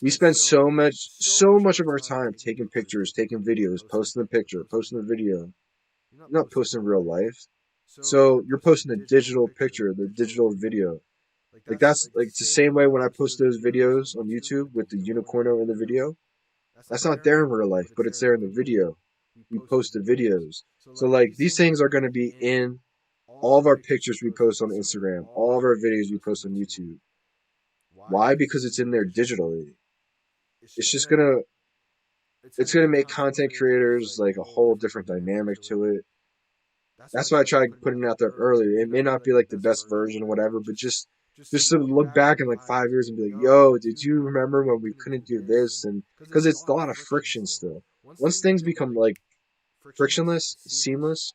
A: we spend so much of our time taking pictures, taking videos, posting the picture, posting the video. You're not posting real life. So you're posting a digital picture, the digital video. Like that's like it's the same way when I post those videos on YouTube with the unicorno in the video. That's not there in real life, but it's there in the video. We post the videos. So like these things are gonna be in all of our pictures we post on Instagram, all of our videos we post on YouTube. Why? Because it's in there digitally. It's just gonna it's gonna make content creators like a whole different dynamic to it. That's why I tried putting it out there earlier. It may not be like the best version or whatever, but just to look back in like 5 years and be like, yo, did you remember when we couldn't do this? And because it's a lot of friction still. Once things become like frictionless, seamless,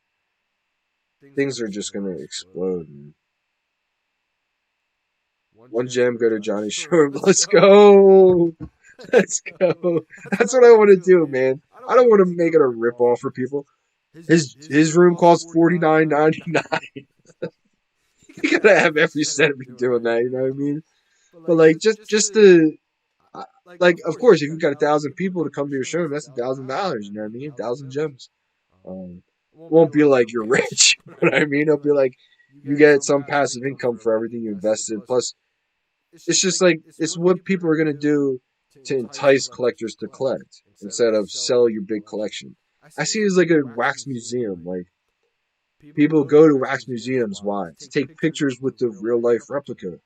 A: things are just gonna explode. Man. One gem, go to Johnny Shore. Let's go. Let's go. That's what I want to do, man. I don't want to make it a ripoff for people. His room costs $49.99. You gotta have every cent of me doing that, you know what I mean? But like just to like of course if you've got 1,000 people to come to your show, that's $1,000, you know what I mean? 1,000 gems. It won't be like you're rich, you know what I mean? It'll be like you get some passive income for everything you invested. Plus it's just like it's what people are gonna do to entice collectors to collect instead of sell your big collection. I see it as like a wax museum. Like people go to wax museums. Why? To take pictures with the real life replica.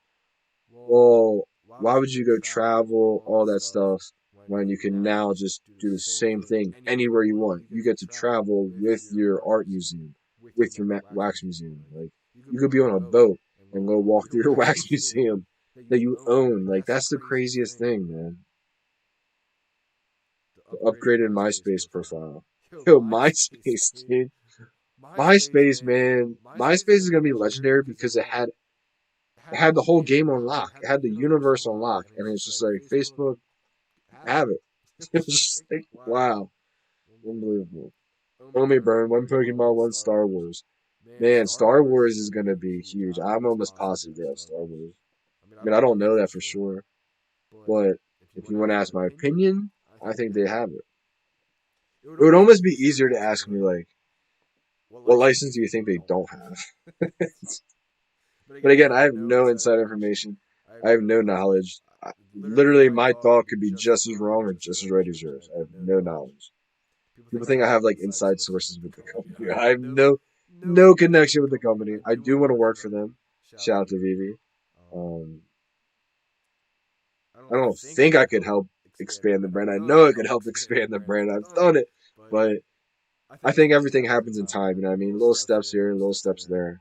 A: Well, why would you go travel, all that stuff, when you can now just do the same thing anywhere you want? You get to travel with your art museum, with your wax museum. Like you could be on a boat and go walk through your wax museum that you own. Like that's the craziest thing, man. The upgraded MySpace profile. Yo, MySpace, dude. MySpace, man. MySpace is gonna be legendary because it had the whole game on lock. It had the universe on lock, and it's just like Facebook, have it. It's just like wow, unbelievable. Only burn one Pokemon, one Star Wars. Man, Star Wars is gonna be huge. I'm almost positive they have Star Wars. I mean, I don't know that for sure, but if you want to ask my opinion, I think they have it. It would almost be easier to ask me like, what license do you think they don't have? But again, I have no inside information. I have no knowledge. Literally, my thought could be just as wrong or just as right as yours. I have no knowledge. People think I have like inside sources with the company. I have no connection with the company. I do want to work for them. Shout out to VeVe. Um, I don't think I could help expand the brand. I know it could help expand the brand. I've done it, but I think everything happens in time. You know what I mean? Little steps here, little steps there.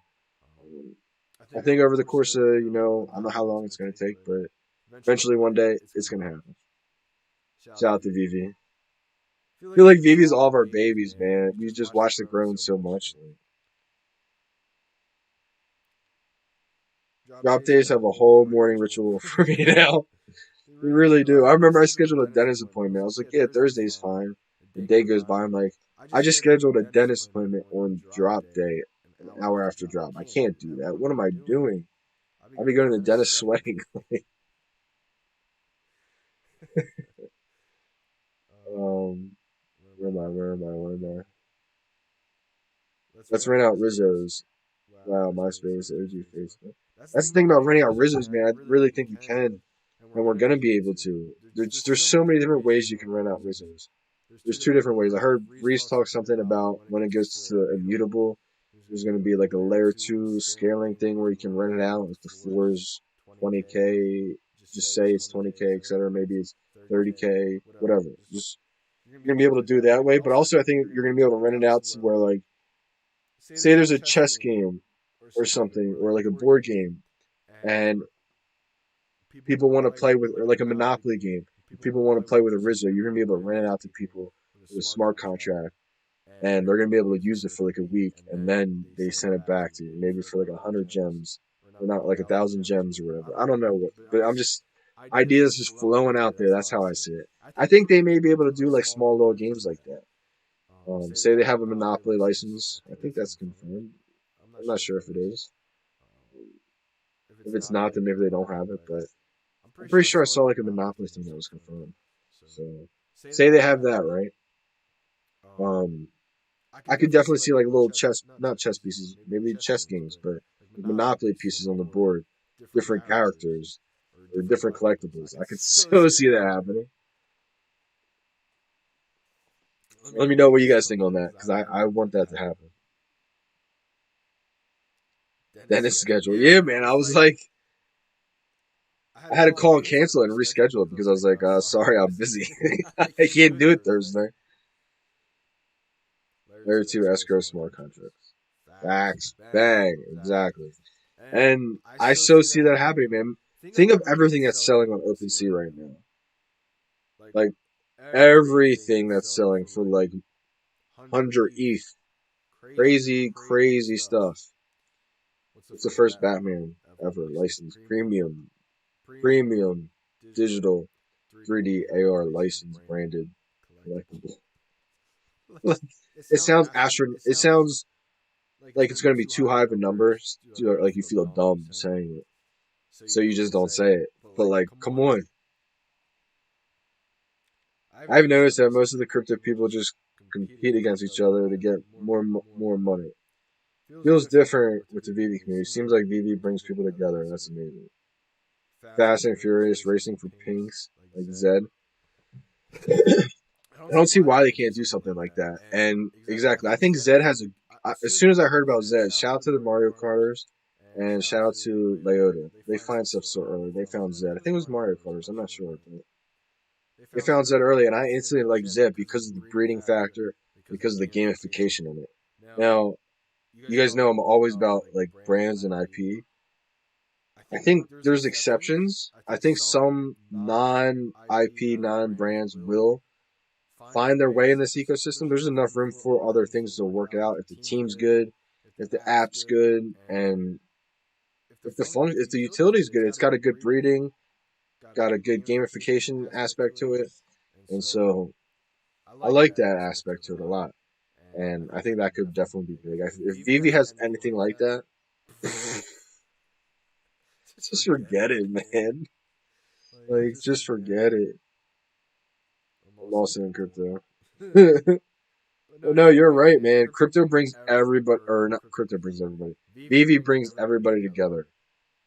A: I think over the course of, I don't know how long it's going to take, but eventually one day it's going to happen. Shout out to VeVe. I feel like VeVe's all of our babies, man. We just watched it growing so much. Drop days have a whole morning ritual for me now. We really do. I remember I scheduled a dentist appointment. I was like, yeah, Thursday's fine. The day goes by. I'm like, I just scheduled a dentist appointment on drop day. an hour after drop. I can't do that. What am I doing? I'll be going to the dentist sweating. um, where am I? Where am I? Where am I? Let's rent out Rizzo's. Wow, MySpace, OG Facebook. That's the thing about renting out Rizzo's, man. I really think you can, and we're gonna be able to. There's so many different ways you can rent out Rizzo's. There's two different ways. I heard Reese talk something about when it goes to immutable, there's going to be like a layer two scaling thing where you can rent it out. If the floor is 20K, just say it's 20K, etc. Maybe it's 30K, whatever. Just you're going to be able to do it that way. But also, I think you're going to be able to rent it out to where, like, say there's a chess game or something, or like a board game, and people want to play with, or like a Monopoly game. If people want to play with a Rizzo, you're going to be able to rent it out to people with a smart contract, and they're gonna be able to use it for like a week, and then they send it back to you, maybe for like 100 gems, or not like 1,000 gems or whatever. I don't know what, but I'm just ideas just flowing out there. That's how I see it. I think they may be able to do like small little games like that. Say they have a Monopoly license. I think that's confirmed. I'm not sure if it is. If it's not, then maybe they don't have it. But I'm pretty sure I saw like a Monopoly thing that was confirmed. So say they have that, right? Um, I could definitely see like little chess, not chess pieces, maybe chess games, but like Monopoly pieces on the board, different characters or different collectibles. I could so see that happening. Let me know what you guys think on that, because I want that to happen. Dentist schedule, yeah, man. I was like, I had to call and cancel it and reschedule it because I was like, sorry, I'm busy. I can't do it Thursday. Layer two escrow smart contracts. Facts, bang, exactly. And I so see that happening, man. Think of everything that's selling on OpenSea right now. Like everything that's selling for like 100 ETH. Crazy, crazy stuff. It's the first Batman ever licensed. Premium digital 3D AR licensed branded collectible. It sounds it sounds like it's going to be too high of a number. Like you feel dumb saying it. So you just don't say it. But like, come on. I've noticed that most of the crypto people just compete against each other to get more money. Feels different with the VeVe community. Seems like VeVe brings people together. That's amazing. Fast and Furious racing for pinks like Zed. I don't see why they can't do something like that. And exactly, I think Zed has a. As soon as I heard about Zed, shout out to the Mario Karters and shout out to Leota. They find stuff so early. They found Zed. I think it was Mario Karters. I'm not sure. But they found Zed early, and I instantly liked Zed because of the breeding factor, because of the gamification in it. Now, you guys know I'm always about like brands and IP. I think there's exceptions. I think some non-IP, non-brands will find their way in this ecosystem. There's enough room for other things to work out. If the team's good, if the app's good, and if the utility's good, it's got a good breeding, got a good gamification aspect to it, and so I like that aspect to it a lot. And I think that could definitely be big. If VeVe has anything like that, just forget it, man. Like, just forget it. I'm also in crypto. No, you're right, man. Crypto brings everybody, or not crypto brings everybody. VeVe brings everybody together.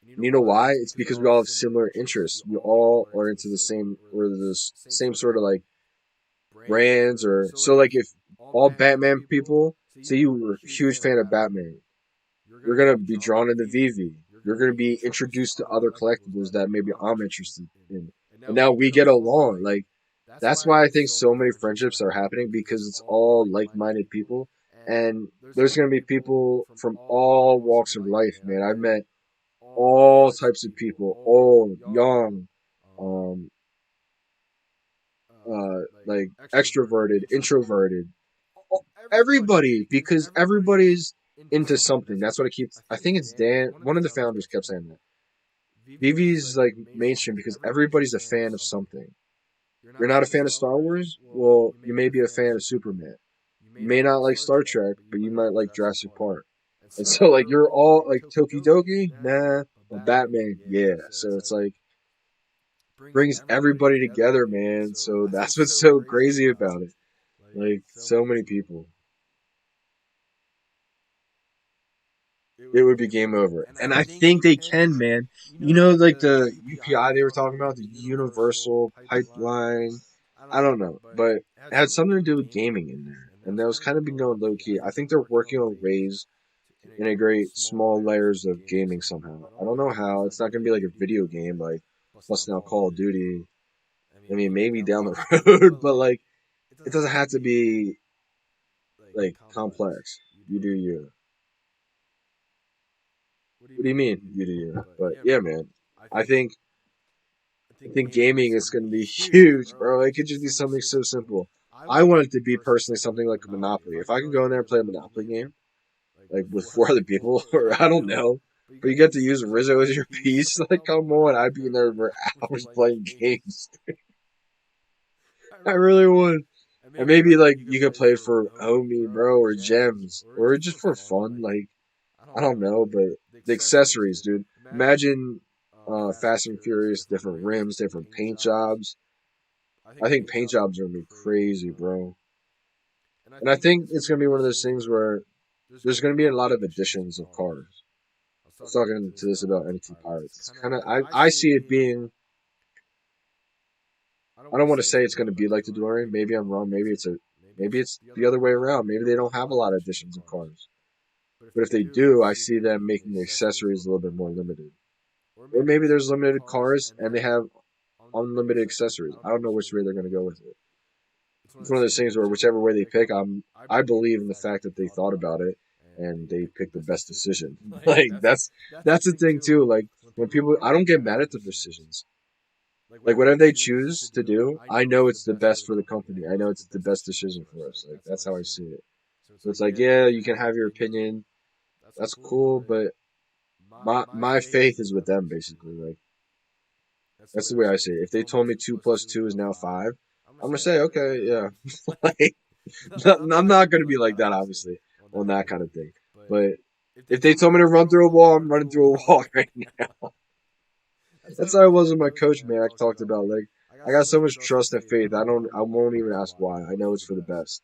A: And you know why? It's because we all have similar interests. We all are into the same, or the same sort of like brands, or so like if all Batman people say you were a huge fan of Batman, you're gonna be drawn into VeVe. You're gonna be introduced to other collectibles that maybe I'm interested in, and now we get along. Like that's why I think so many friendships are happening because it's all like-minded people, and there's gonna be people from all walks of life, man. I've met all types of people, old, young, um, like extroverted, introverted, everybody, because everybody's into something. That's what I keep. I think it's Dan. One of the founders kept saying that. VeVe's like mainstream because everybody's a fan of something. You're not a fan of Star Wars? Well, you may be a fan of Superman. You may not like Star Trek, but you might like Jurassic Park. And so like you're all like Tokidoki, nah, but Batman, yeah. So it's like brings everybody together, man. So that's what's so crazy about it. Like so many people. It would be game over. And I think they can, man. You know, like the UPI they were talking about, the Universal Pipeline. I don't know, but it had something to do with gaming in there. And that was kind of been going low key. I think they're working on ways to integrate small layers of gaming somehow. I don't know how. It's not going to be like a video game, like busting out Call of Duty. I mean, maybe down the road, but like, it doesn't have to be like complex. You do you. What do you mean you do you? But yeah, man. I think I think gaming is going to be huge, bro. It could just be something so simple. I want it to be personally something like a Monopoly. If I could go in there and play a Monopoly game, like with four other people, or I don't know, but you get to use Rizzo as your piece, like come on, I'd be in there for hours playing games. I really would. And maybe like you could play for Homie, bro, or Gems, or just for fun. Like I don't know, but the accessories, dude. Imagine Fast and Furious, different rims, different paint jobs. I think paint jobs are gonna be crazy, bro. And I think it's gonna be one of those things where there's gonna be a lot of additions of cars. I was talking to this about NT Pirates. It's kind of I see it being. I don't want to say it's going to be like the DeLorean. Maybe I'm wrong. Maybe it's the other way around. Maybe they don't have a lot of additions of cars. But if they do, I see them making the accessories a little bit more limited. Or maybe there's limited cars and they have unlimited accessories. I don't know which way they're going to go with it. It's one of those things where whichever way they pick, I believe in the fact that they thought about it and they picked the best decision. Like that's the thing too. Like when people, I don't get mad at the decisions. Like whatever they choose to do, I know it's the best for the company. I know it's the best decision for us. Like that's how I see it. So it's like, yeah, you can have your opinion. That's cool, but my faith is with them basically. Like that's the way I see it. If they told me 2 plus 2 is now 5, I'm gonna say okay, yeah. Like I'm not gonna be like that, obviously, on that kind of thing. But if they told me to run through a wall, I'm running through a wall right now. That's how I was with my coach, man. I talked about like I got so much trust and faith. I won't even ask why. I know it's for the best.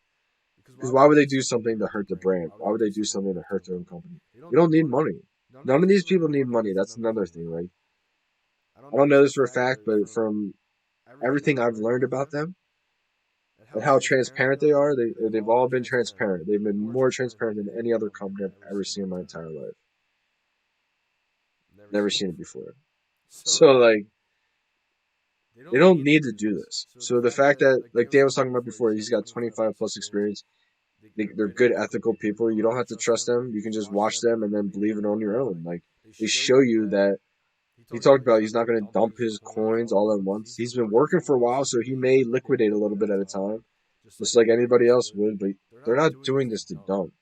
A: Because why would they do something to hurt the brand? Why would they do something to hurt their own company? You don't need money. None of these people need money. That's another thing. Like I don't know this for a fact, but from everything I've learned about them and how transparent they are, they've all been transparent. They've been more transparent than any other company I've ever seen in my entire life. Never seen it before. So like they don't need to do this. So the fact that, like Dan was talking about before, he's got 25 plus experience. They're good, ethical people. You don't have to trust them. You can just watch them and then believe it on your own. Like they show you that he talked about he's not going to dump his coins all at once. He's been working for a while, so he may liquidate a little bit at a time, just like anybody else would. But they're not doing this to dump.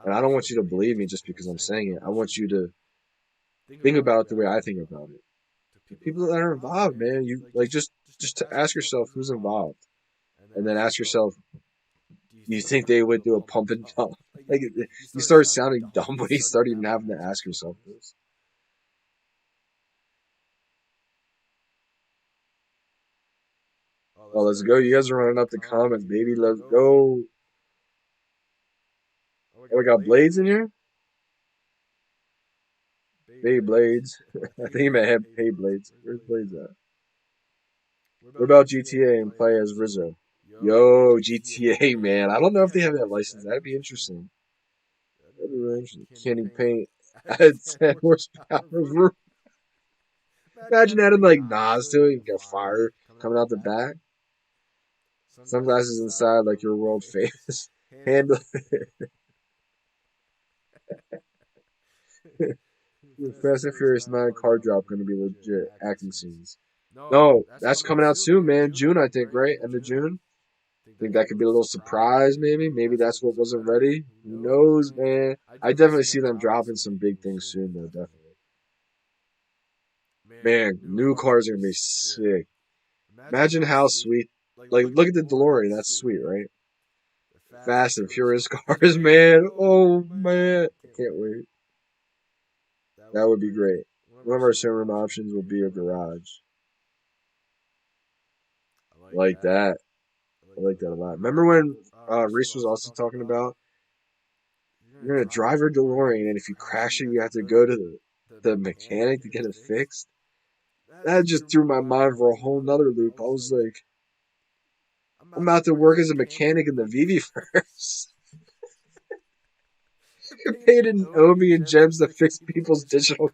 A: And I don't want you to believe me just because I'm saying it. I want you to think about it the way I think about it. The people that are involved, man, you like just to ask yourself who's involved, and then ask yourself, do you think they would do a pump and dump? Like you start sounding dumb when you start even having to ask yourself this. Oh, let's go! You guys are running up the comments, baby. Let's go! Oh, we got blades in here. Baby blades. I think he meant have pay blades. Where's blades at? What about GTA and play as Rizzo? Yo, GTA, man. I don't know if they have that license. That'd be interesting. That'd be really interesting. Candy paint at 10 horsepower. Imagine adding like Nas to it. You got fire coming out the back. Sunglasses inside, like you're world famous. Handle Fast and Furious 9 car drop going to be legit acting scenes. No, that's coming out soon, man. June, I think, right? End of June. Think that could be a little surprise, maybe. Maybe that's what wasn't ready. Who knows, man? I definitely see them dropping some big things soon, though. Definitely. Man, new cars are gonna be sick. Imagine how sweet. Like, look at the DeLorean. That's sweet, right? Fast and Furious cars, man. Oh man, I can't wait. That would be great. One of our sunroom options will be a garage. I like that. I like that a lot. Remember when Reese was also talking about you're gonna drive your DeLorean and if you crash it, you have to go to the mechanic to get it fixed? That just threw my mind for a whole nother loop. I was like, I'm about to work as a mechanic in the VeVe first. You're paid in Omi and gems to fix people's digital.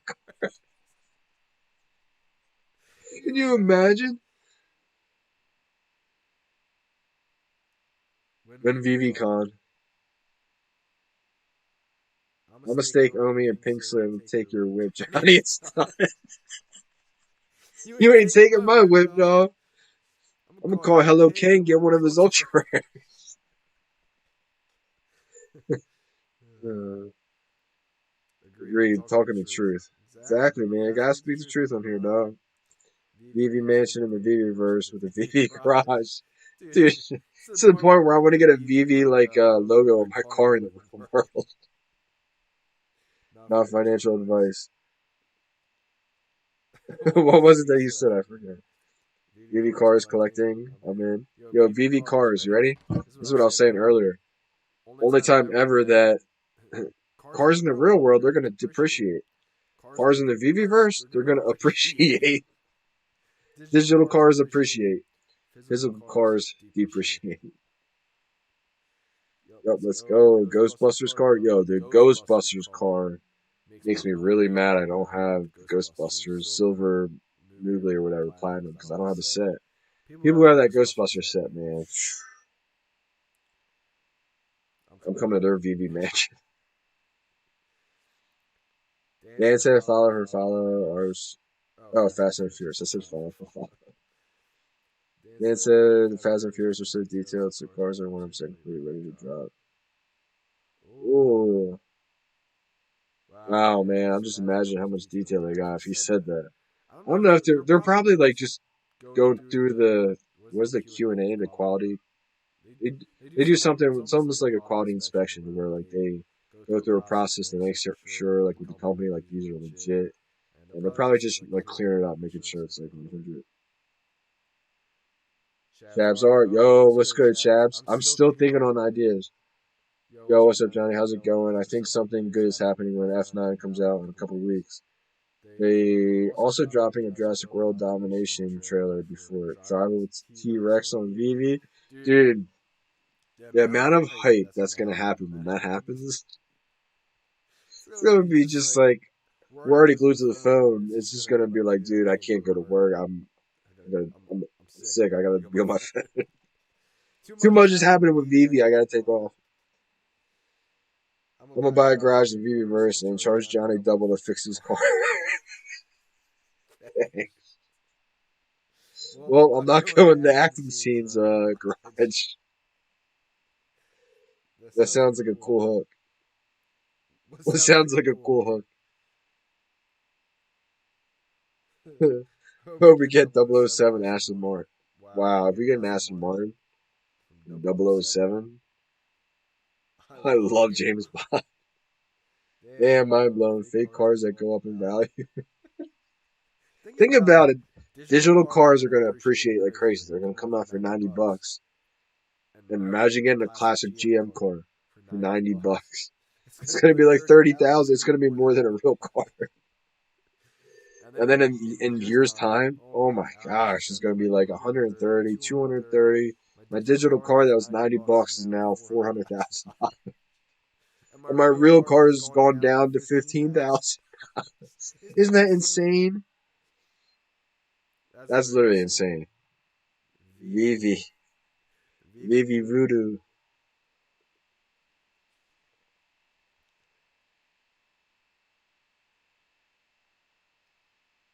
A: Can you imagine? When VeVeCon, I'll mistake Omi and Pink Slip and take your whip, Johnny. It's not. You ain't taking my whip, dog. I'm gonna call Hello K and get one of his ultra rares. Agreed. Talking the truth. Exactly, man. Gotta speak the truth on here, dog. VeVe Mansion in the VeVe verse with the VeVe garage. Dude, to the point where I want to get a VeVe like logo on my car in the real world. Not financial advice. What was it that you said? I forget. VeVe cars collecting. I'm in. Yo, VeVe cars. You ready? This is what I was saying earlier. Only time ever that cars in the real world they're gonna depreciate. Cars in the VeVe verse they're gonna appreciate. Digital cars appreciate. Physical cars depreciate. Yup, let's go. Ghostbusters car. Yo, the Ghostbusters car makes me really mad. I don't have Ghostbusters Silver, Moogly, or whatever Platinum because I don't have the set. People who have that Ghostbusters set, man. I'm coming to their VeVe mansion. Dan said follow her, follow ours. Oh, Fast and Furious. I said follow. Dan said the Fast and Furious are so detailed, so cars are 100% completely ready to drop. Ooh. Wow, man. I'm just imagining how much detail they got if he said that. I don't know if they're probably like just going through the what's the Q&A, the quality. They do something. It's almost like a quality inspection where like they go through a process to make sure like with the company like these are legit, and they're probably just like clearing it up, making sure it's like 100. Shabs are yo, what's good, Shabs? I'm still thinking on ideas. Yo, what's up, Johnny? How's it going? I think something good is happening when F9 comes out in a couple weeks. They also dropping a Jurassic World Domination trailer before it. Driving with T-Rex on VeVe. Dude, the amount of hype that's going to happen when that happens, it's going to be just like, we're already glued to the phone. It's just going to be like, dude, I can't go to work. I'm sick. I got to be on my phone. Too much is happening with VeVe. I got to take off. I'm going to buy a garage in VeVe Verse and charge Johnny double to fix his car. Well, I'm not going to acting scenes garage. That sounds like a cool hook. What sounds like a cool hook? Hope we get 007 Aston Martin. Wow, if we get an Aston Martin from 007, I love James Bond. Damn, mind blown. Fake cars that go up in value. Think about it. Digital cars are going to appreciate like crazy. They're going to come out for $90. And imagine getting a classic GM car for $90. It's going to be like 30,000. It's going to be more than a real car. And then in years' time, oh my gosh, it's going to be like 130, 230. My digital car that was $90 is now $400,000. And my real car has gone down to 15,000. Isn't that insane? That's literally insane. VeVe. VeVe Voodoo.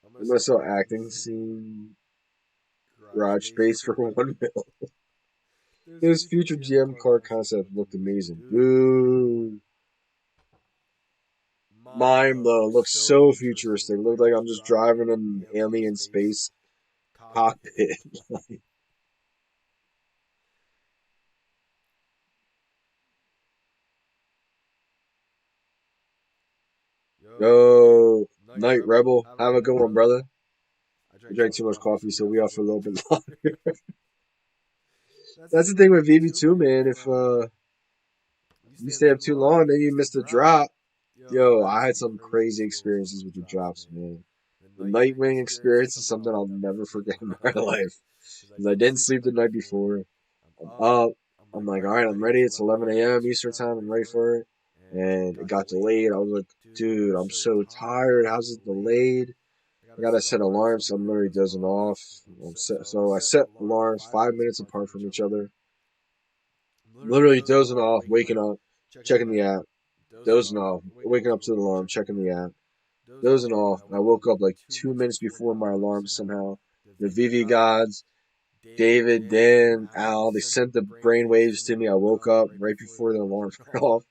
A: I'm gonna sell acting scene garage space for 1 mil. His future GM car concept looked amazing. Dude. Mine though looks so futuristic. It looked like I'm just driving an alien space cockpit. Yo, Night Rebel, have a good one, brother. I drank too much coffee, so we off for a little bit longer. That's the thing with VV too, man. If you stay up too long, then you miss the drop. Yo, I had some crazy experiences with the drops, man. The Nightwing experience is something I'll never forget in my life. Because I didn't sleep the night before. I'm up. I'm like, all right, I'm ready. It's 11 a.m. Eastern time. I'm ready for it. And it got delayed. I was like, dude, I'm so tired. How's it delayed? I gotta set alarms, so I'm literally dozing off. So I set alarms 5 minutes apart from each other. Literally dozing off, waking up, checking the app, dozing off, waking up to the alarm, checking the app, dozing off. And I woke up like 2 minutes before my alarm somehow. The VV gods, David, Dan, Al, they sent the brain waves to me. I woke up right before the alarm went off,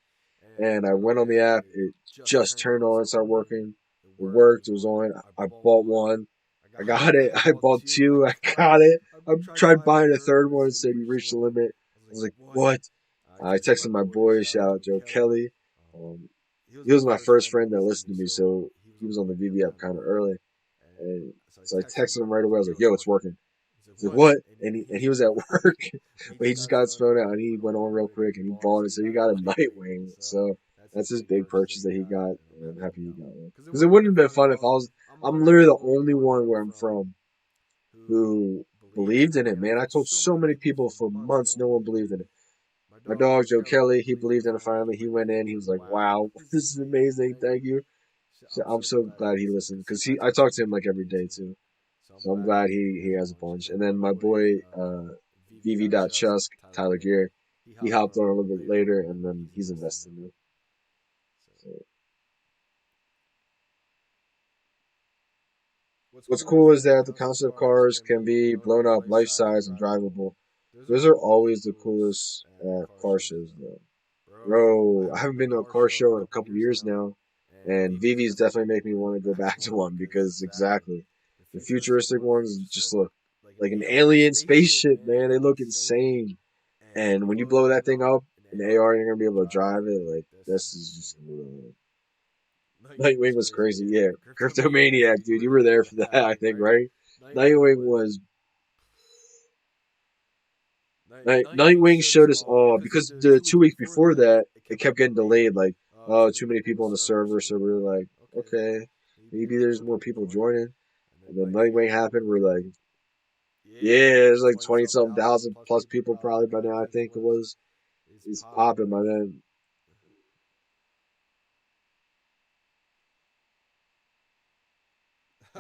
A: and I went on the app. It just turned on and started working. It worked. It was on. I bought one. I got it. I bought two. I got it. I tried buying a third one and said you reached the limit. I was like, what? I texted my boy, shout out Joe Kelly. Um, he was my first friend that listened to me, so he was on the VV app kind of early. And so I texted him right away. I was like, yo, it's working. He's like, what? And he was at work, but he just got his phone out and he went on real quick and he bought it. So he got a Nightwing. So that's his big purchase that he got. And I'm happy he got one. Because it wouldn't have been fun if I'm literally the only one where I'm from who believed in it, man. I told so many people for months no one believed in it. My dog, Joe Kelly, he believed in it finally. He went in. He was like, wow, this is amazing. Thank you. So I'm so glad he listened because I talk to him like every day too. So I'm glad he has a bunch. And then my boy, VV.Chusk, Tyler Gear, he hopped on a little bit later and then he's invested in it. So what's cool is that the concept cars can be blown up life size and drivable. Those are always the coolest car shows, though. Bro, I haven't been to a car show in a couple years now, and VV's definitely make me want to go back to one because exactly, the futuristic ones just look like an alien spaceship, man. They look insane, and when you blow that thing up in AR, you're gonna be able to drive it. Like this is just Nightwing was crazy. Yeah, Cryptomaniac, dude, you were there for that, I think, right? Nightwing was Nightwing showed us all because the 2 weeks before that it kept getting delayed. Like, oh, too many people on the server, so we were like, okay, maybe there's more people joining. And then Nightwing happened. We're like, yeah, there's like 20 something thousand plus people probably by now. I think it was. It's popping by then.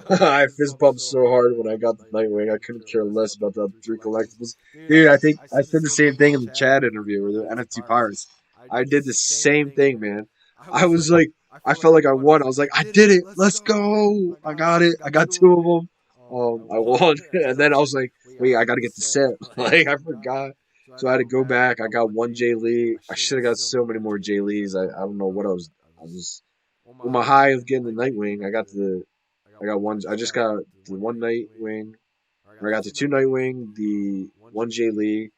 A: I fist bumped so hard when I got the Nightwing. I couldn't care less about the other three collectibles. Dude, I think I said the same thing in the chat interview with the NFT Pirates. I did the same thing, man. I was like, I felt like I won. I was like, I did it. Let's go. I got it. I got two of them. I won. And then I was like, wait, I got to get the set. Like, I forgot. So I had to go back. I got one J Lee. I should have got so many more J Lees. I don't know what I was on my high of getting the Nightwing. I got one. I just got the one Nightwing. Or I got the two Nightwing, the one J Lee.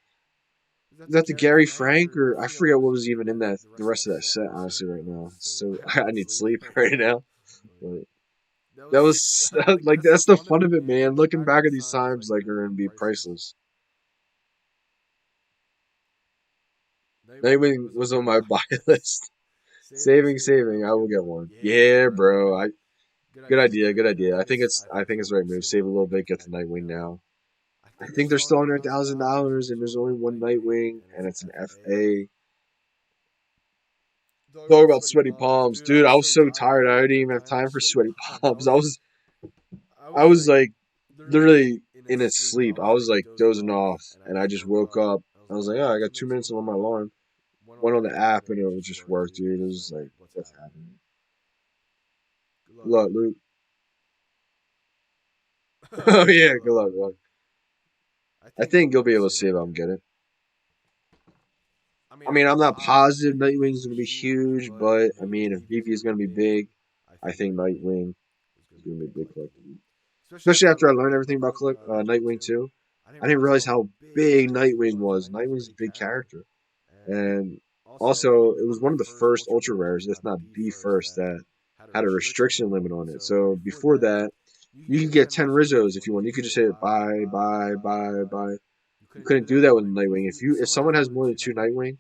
A: Is that the Gary Frank or I forget what was even in that the rest of that set. Honestly, right now, so I need sleep right now. But that was like that's the fun of it, man. Looking back at these times, like are gonna be priceless. Nightwing was on my buy list. Saving. I will get one. Yeah, bro. Good idea. Good idea. I think it's the right move. Save a little bit. Get the Nightwing now. I think they're still under $1,000, and there's only one Nightwing, and it's an FA. Talk about sweaty palms, dude. I was so tired. I didn't even have time for sweaty palms. I was like literally in a sleep. I was like dozing off, and I just woke up. I was like, oh, I got 2 minutes on my alarm. Went on the app, and it would just work, dude. It was like, what's happening? Good luck, Luke. Oh yeah, good luck, good luck. I think you'll be able to see if I'm getting it. I mean, I'm not positive Nightwing is going to be huge, but I mean, if VP is going to be big, I think Nightwing is going to be a big collectible. Especially after I learned everything about Nightwing too. I didn't realize how big Nightwing was. Nightwing's a big character. And also, it was one of the first ultra rares, if not the first, that had a restriction limit on it. So before that, you could get 10 Rizzos if you want. You could just hit buy, buy, buy, buy. You couldn't do that with Nightwing. If someone has more than two Nightwing,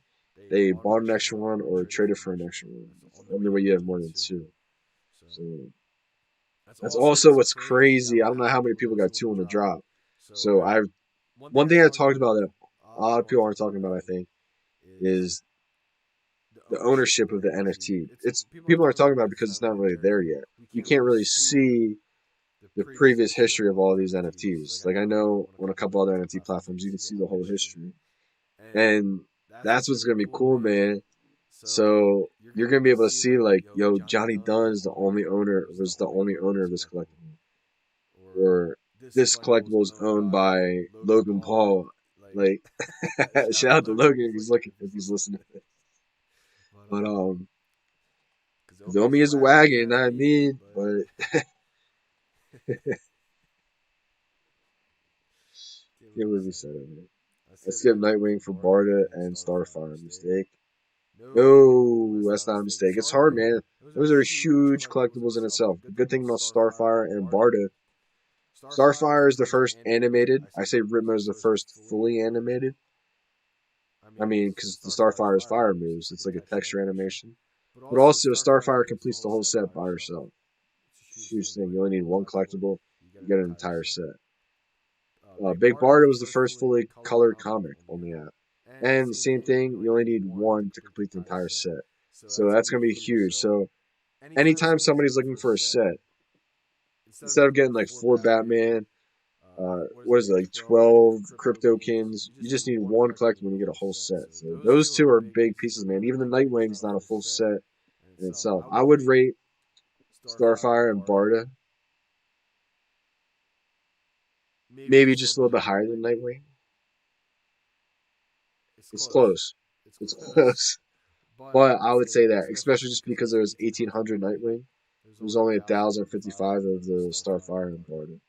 A: they bought an extra one or traded for an extra one. That's the only way you have more than two. So that's also what's crazy. I don't know how many people got two on the drop. So I one thing I talked about that a lot of people aren't talking about, I think, is the ownership of the NFT. It's people aren't talking about it because it's not really there yet. You can't really see the previous history of all these NFTs. Like I know on a couple other NFT platforms, you can see the whole history, and that's what's gonna be cool, man. So you're gonna be able to see like, yo, Johnny Dunn is the only owner was the only owner of this collectible, or this collectible is owned by Logan Paul. Like, shout out to Logan if he's listening. But the homie is a wagon, not me. But can't believe we said it, man. Let's skip Nightwing for Barda and Starfire. Mistake. No, that's not a mistake. It's hard, man. Those are huge collectibles in itself. The good thing about Starfire and Barda, Starfire is the first animated. I say Ritmo is the first fully animated. I mean, because the Starfire's fire moves, it's like a texture animation. But also, Starfire completes the whole set by herself. It's a huge thing. You only need one collectible, you get an entire set. Big Barda was the first fully colored comic on the app. And same thing, you only need one to complete the entire set. So that's going to be huge. So anytime somebody's looking for a set, instead of getting like four Batman, what is it, like 12 Cryptokins, you just need one collectible when you get a whole set. So those two are big pieces, man. Even the Nightwing's not a full set in itself. I would rate Starfire and Barda maybe just a little bit higher than Nightwing. It's close. It's close. But I would say that, especially just because there was 1,800 Nightwing, there was only 1,055 of the Starfire and Barda.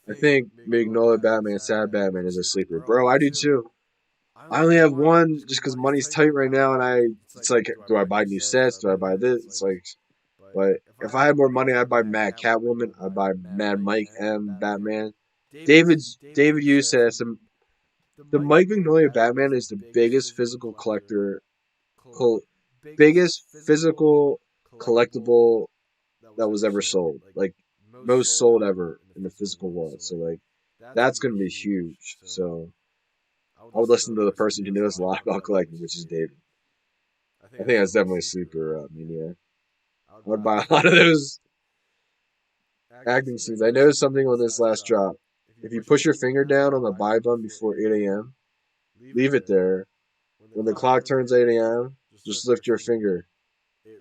A: I think Magnolia Batman, Sad Batman is a sleeper. Bro, I do too. I only have one just because money's tight right now, and it's like, do I buy new sets? Do I buy this? It's like, but if I had more money, I'd buy Mad Catwoman. I'd buy Mad Mike M Batman. David Yu says the Mike Magnolia Batman is the biggest physical biggest physical collectible that was ever sold. Like most sold ever in the physical world. So like that's gonna be huge. So I would listen to the person who knows a lot about collecting, which is David. I think that's definitely a sleeper mania. I would buy a lot of those acting scenes. I noticed something on this last drop. If you push your finger down on the buy button before 8 a.m., leave it there. When the clock turns 8 a.m., just lift your finger.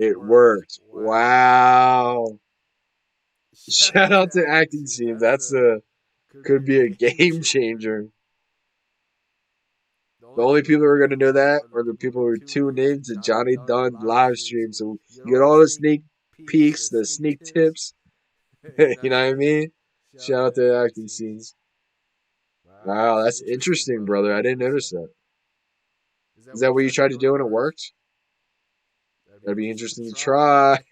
A: It worked. Wow. Shout out to acting team. That's could be a game changer. The only people who are going to know that are the people who are tuned in to Johnny Dunn live stream. So you get all the sneak peeks, the sneak tips. You know what I mean? Shout out to the acting scenes. Wow, that's interesting, brother. I didn't notice that. Is that what you tried to do and it worked? That'd be interesting to try.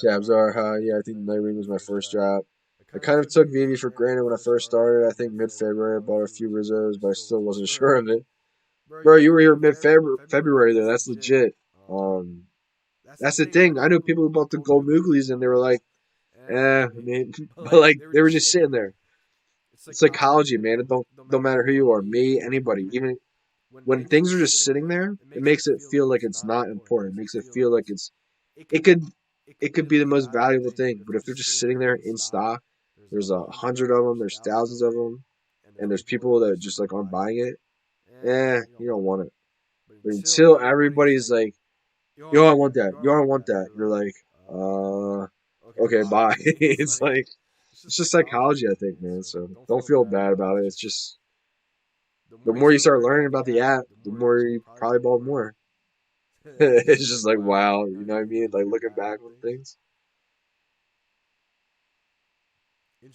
A: Shabzar, yeah, I think Nightwing was my first drop. I kind of took VeVe for granted when I first started. I think mid-February I bought a few Rizzos, but I still wasn't sure of it. Bro, you were here mid-February though. That's legit. That's the thing. I know people who bought the gold Mooglies and they were like, I mean, but like they were just sitting there. It's psychology, man. It don't matter who you are, me, anybody. Even when things are just sitting there, it makes it feel like it's not important. It makes it feel like it could it could be the most valuable thing. But if they're just sitting there in stock, there's 100 of them, there's thousands of them, and there's people that just like aren't buying it. You don't want it. But until everybody's like, yo, I want that. Yo, I want that. You're like, okay, bye. It's like, it's just psychology, I think, man. So don't feel bad about it. It's just, the more you start learning about the app, the more you probably bought more. It's just like, wow, you know what I mean? Like looking back on things.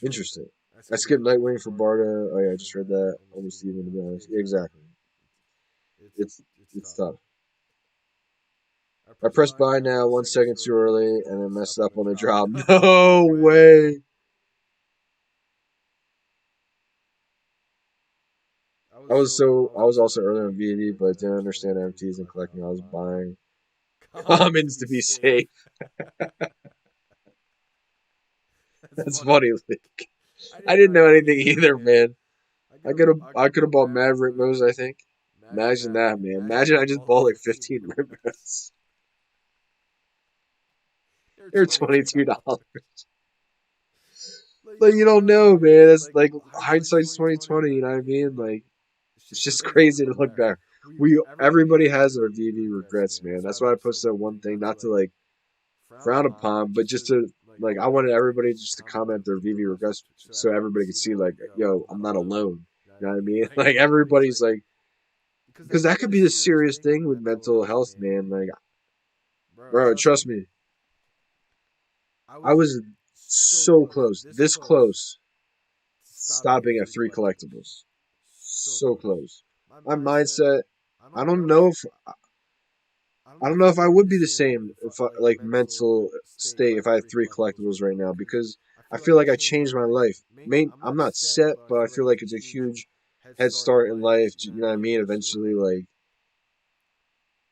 A: Interesting. I skipped Nightwing for Barda. Oh yeah, I just read that. Almost even to be honest. Yeah, exactly. it's it's tough. I pressed buy now 1 second too early and then messed up on the drop. No way. I was also early on VD, but didn't understand MTs and collecting. I was buying commons to be safe. That's funny. Like, I didn't know anything either, man. I could have bought Mad Ritmos, I think. Imagine that, man. Imagine I just bought like 15 Ritmos. They're $22. Like you don't know, man. It's like hindsight's 2020. You know what I mean? Like it's just crazy to look back. Everybody has their VV regrets, man. That's why I posted that one thing, not to like frown upon, but just to like I wanted everybody just to comment their VV regrets so everybody could see like, yo, I'm not alone. You know what I mean? Like everybody's like, because that could be the serious thing with mental health, man. Like, bro, trust me, I was so close, this close, stopping at 3 collectibles. So close. My mindset, I don't know if I don't know if I would be the same if I, like mental state if I had 3 collectibles right now because I feel like I changed my life. I'm not set, but I feel like it's a huge head start in life. You know what I mean? Eventually, like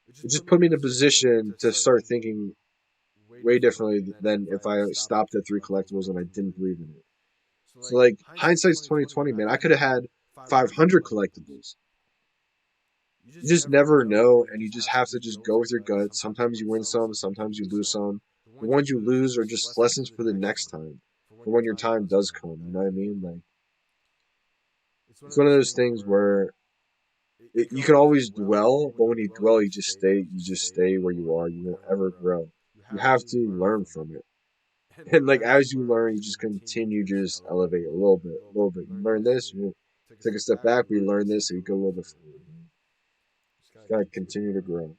A: it just put me in a position to start thinking way differently than if I stopped at 3 collectibles and I didn't believe in it. So like hindsight's 2020, man. I could have had 500 collectibles. You just never know, and you just have to just go with your gut. Sometimes you win some, sometimes you lose some. The ones you lose are just lessons for the next time, for when your time does come. You know what I mean? Like it's one of those things where you can always dwell, but when you dwell, you just stay where you are. You won't ever grow. You have to learn from it, and like as you learn, you just continue to just elevate a little bit, a little bit. You learn this, you take a step back, we learn this, and you go a little bit further. Just gotta continue to grow.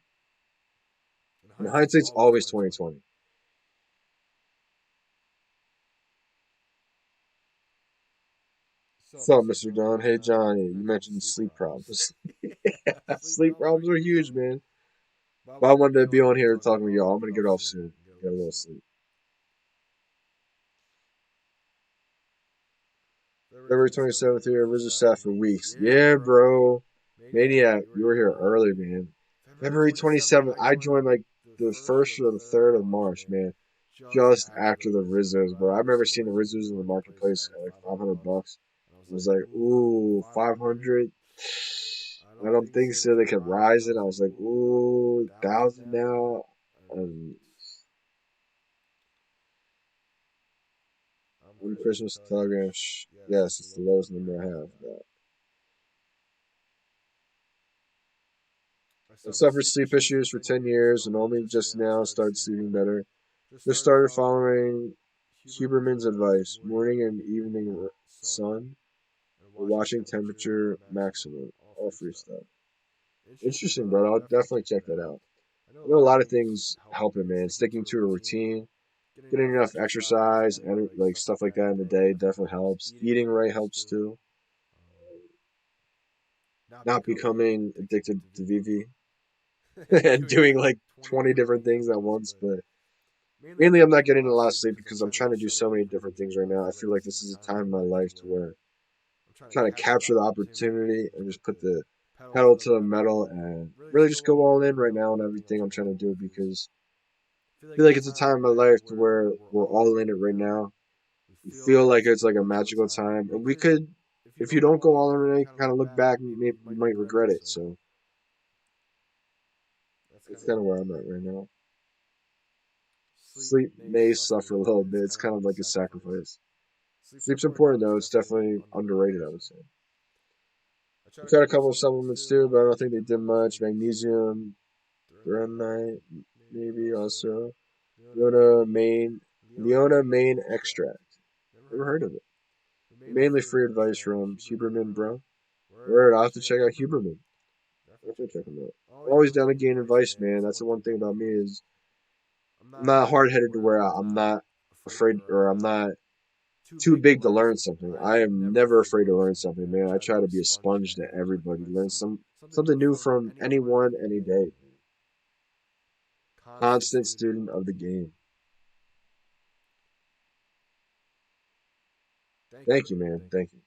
A: And hindsight's always 2020. What's up, Mr. John? Hey, Johnny, you mentioned sleep problems. Sleep problems are huge, man. But I wanted to be on here talking with y'all. I'm gonna get off soon. Get a little sleep. February 27th here. Where's the sat for weeks? Yeah, bro. Maniac, you were here early, man. February 27th. I joined like the 1st or the 3rd of March, man. Just after the Rizzos, bro. I remember seeing the Rizzos in the marketplace at like $500. I was like, ooh, 500. I don't think so. They kept rising. I was like, ooh, 1,000 now. Um, on Christmas Telegram, yes, it's the lowest number I have. I've suffered sleep issues for 10 years and only just now started sleeping better. Just started following Huberman's advice morning and evening sun, watching temperature maximum, all free stuff. Interesting, brother. I'll definitely check that out. I know a lot of things helping, man. Sticking to a routine, getting enough exercise, and like stuff like that in the day definitely helps. Eating right helps too. Not becoming addicted to VV and doing like 20 different things at once, but mainly I'm not getting a lot of sleep because I'm trying to do so many different things right now. I feel like this is a time in my life to where I'm trying to capture the opportunity and just put the pedal to the metal and really just go all in right now on everything I'm trying to do because I feel like it's a time in my life to where we're all in it right now. We feel like it's like a magical time, and we could, if you don't go all in, you can kind of look back and maybe you might regret it. So that's kind of where I'm at right now. Sleep may suffer a little bit. It's kind of like a sacrifice. Sleep's important though. It's definitely underrated, I would say. I tried a couple of supplements too, but I don't think they did much. Magnesium, threonate, maybe also. Leona main, Leona main extract. Never heard of it. Mainly free advice from Huberman, bro. Word, I'll have to check out Huberman. I have to check him out. I'm always down to gain advice, man. That's the one thing about me is I'm not hard headed to where I'm not afraid or I'm not too big to learn something. I am never afraid to learn something, man. I try to be a sponge to everybody. Learn Something new from anyone, any day. Constant student of the game. Thank you, man. Thank you.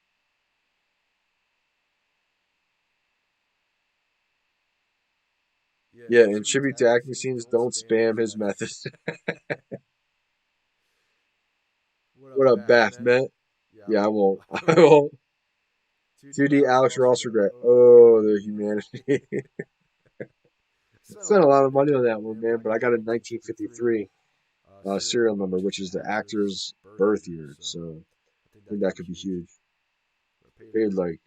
A: Yeah, and tribute to acting scenes, don't spam his method. What up, Bath, man? Yeah, I won't. I won't. 2D Alex Ross regret. Oh, the humanity. Spent a lot of money on that one, man, but I got a 1953 serial number, which is the actor's birth year. So I think that could be huge. Paid like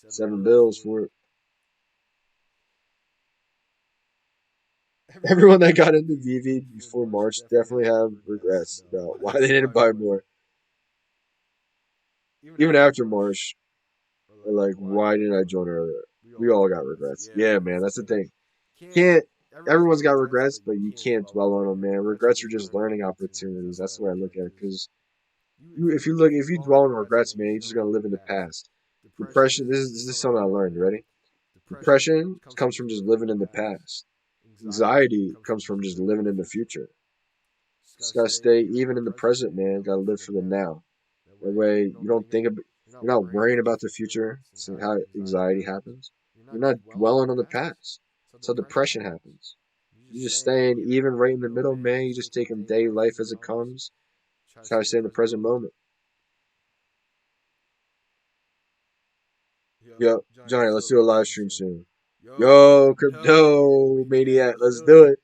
A: $7 for it. Everyone that got into VeVe before March definitely have regrets about why they didn't buy more. Even after March, they're like, why didn't I join earlier? We all got regrets. Yeah, man, that's the thing. Can't Everyone's got regrets, but you can't dwell on them, man. Regrets are just learning opportunities. That's the way I look at it. Because if you dwell on regrets, man, you're just gonna live in the past. Depression. This is something I learned. You ready? Depression comes from just living in the past. Anxiety comes from just living in the future. Just gotta stay even in the present, man. Gotta live for the now. That way, you don't think about, you're not worrying about the future. See how anxiety happens. You're not dwelling on the past. That's how depression happens. You just staying even right in the middle, man. You just taking day life as it comes. Try to stay in the present moment. Yep, Johnny, let's do a live stream soon. Yo, crypto maniac, let's do it.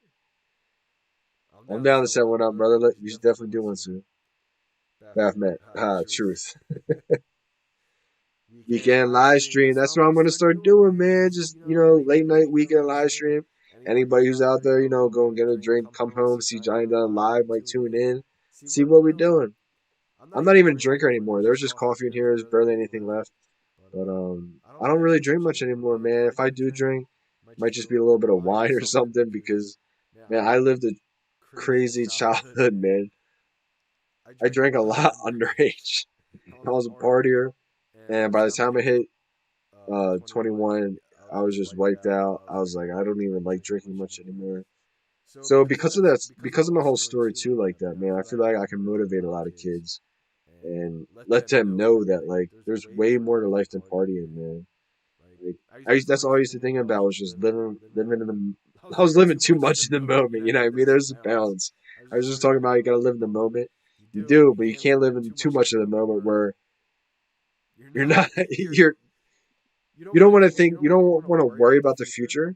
A: I'm down to set one up, brother. We should definitely do one soon. Matt. Truth. Weekend live stream. That's what I'm gonna start doing, man. Just late night weekend live stream. Anybody who's out there, go and get a drink, come home, see Johnny Dunn live, might tune in, see what we're doing. I'm not even a drinker anymore. There's just coffee in here. There's barely anything left. But I don't really drink much anymore, man. If I do drink, it might just be a little bit of wine or something because, man, I lived a crazy childhood, man. I drank a lot underage. I was a partier, and by the time I hit 21, I was just wiped out. I was like, I don't even like drinking much anymore. So because of that, because of my whole story too, like that, man, I feel like I can motivate a lot of kids and let them know that like there's way more to life than partying, man. Like that's all I used to think about was just living in the. I was living too much in the moment, you know what I mean? There's a balance. I was just talking about you gotta live in the moment. You do, but you can't live in too much of the moment where you're not you don't want to think you don't want to worry about the future.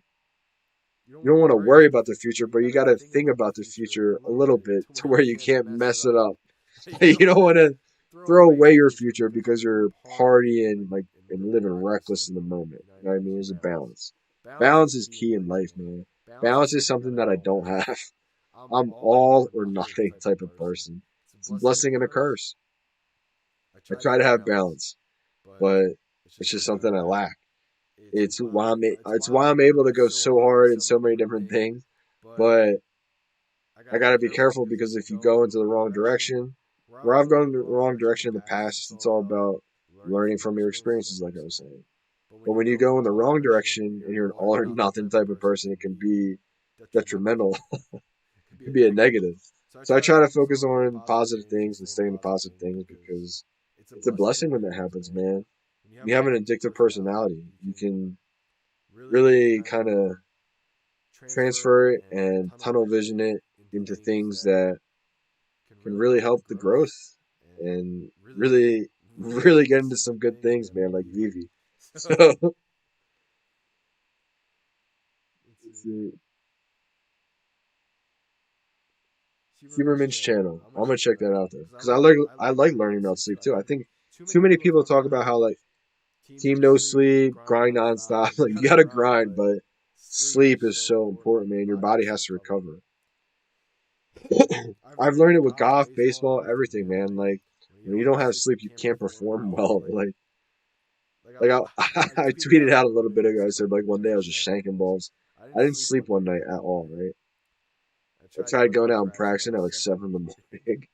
A: You don't want to worry about the future, but you got to think about the future a little bit to where you can't mess it up. You don't want to throw away your future because you're partying like and living reckless in the moment. You know what I mean? There's a balance. Balance is key in life, man. Balance is something that I don't have. I'm all or nothing type of person. It's a blessing and a curse. I try to have balance, but it's just something I lack. It's why I'm able to go so hard in so many different things, but I gotta be careful because if you go into the wrong direction, where I've gone in the wrong direction in the past, it's all about learning from your experiences, like I was saying. But when you go in the wrong direction and you're an all or nothing type of person, it can be detrimental. It can be a negative. So I try to focus on positive things and stay in the positive things because it's a blessing when that happens, man. You have an addictive personality. You can really kind of transfer it and tunnel vision it into things that can really help the growth and really, really get into some good things, man, like VeVe. So, it's Huberman's channel. I'm gonna check that out there because I like learning about sleep too. I think too many people talk about how like team no sleep, grind nonstop. Like you gotta grind, but sleep is so important, man. Your body has to recover. I've learned it with golf, baseball, everything, man. Like when you don't have sleep, you can't perform well. Like I tweeted out a little bit ago. I said like one day I was just shanking balls. I didn't sleep one night at all. Right. I tried going out and practicing at like 7 in the morning.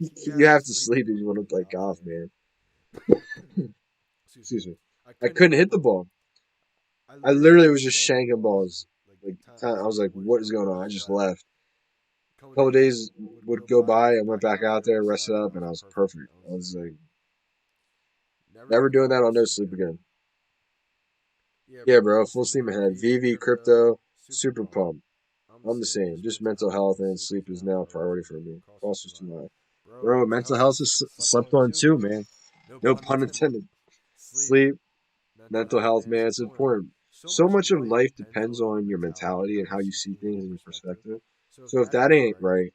A: You have to sleep if you want to play golf, man. Excuse me. I couldn't hit the ball. I literally was just shanking balls. Like I was like, what is going on? I just left. A couple days would go by. I went back out there, rested up, and I was perfect. I was like, never doing that. I'll no sleep again. Yeah, bro, full steam ahead. VeVe, crypto, super pumped. I'm the same. Just mental health and sleep is now a priority for me. Cost is too high. Bro, mental health is slept on too, man. No pun intended. Sleep, mental health, man, it's important. So much of life depends on your mentality and how you see things and your perspective. So if that ain't right,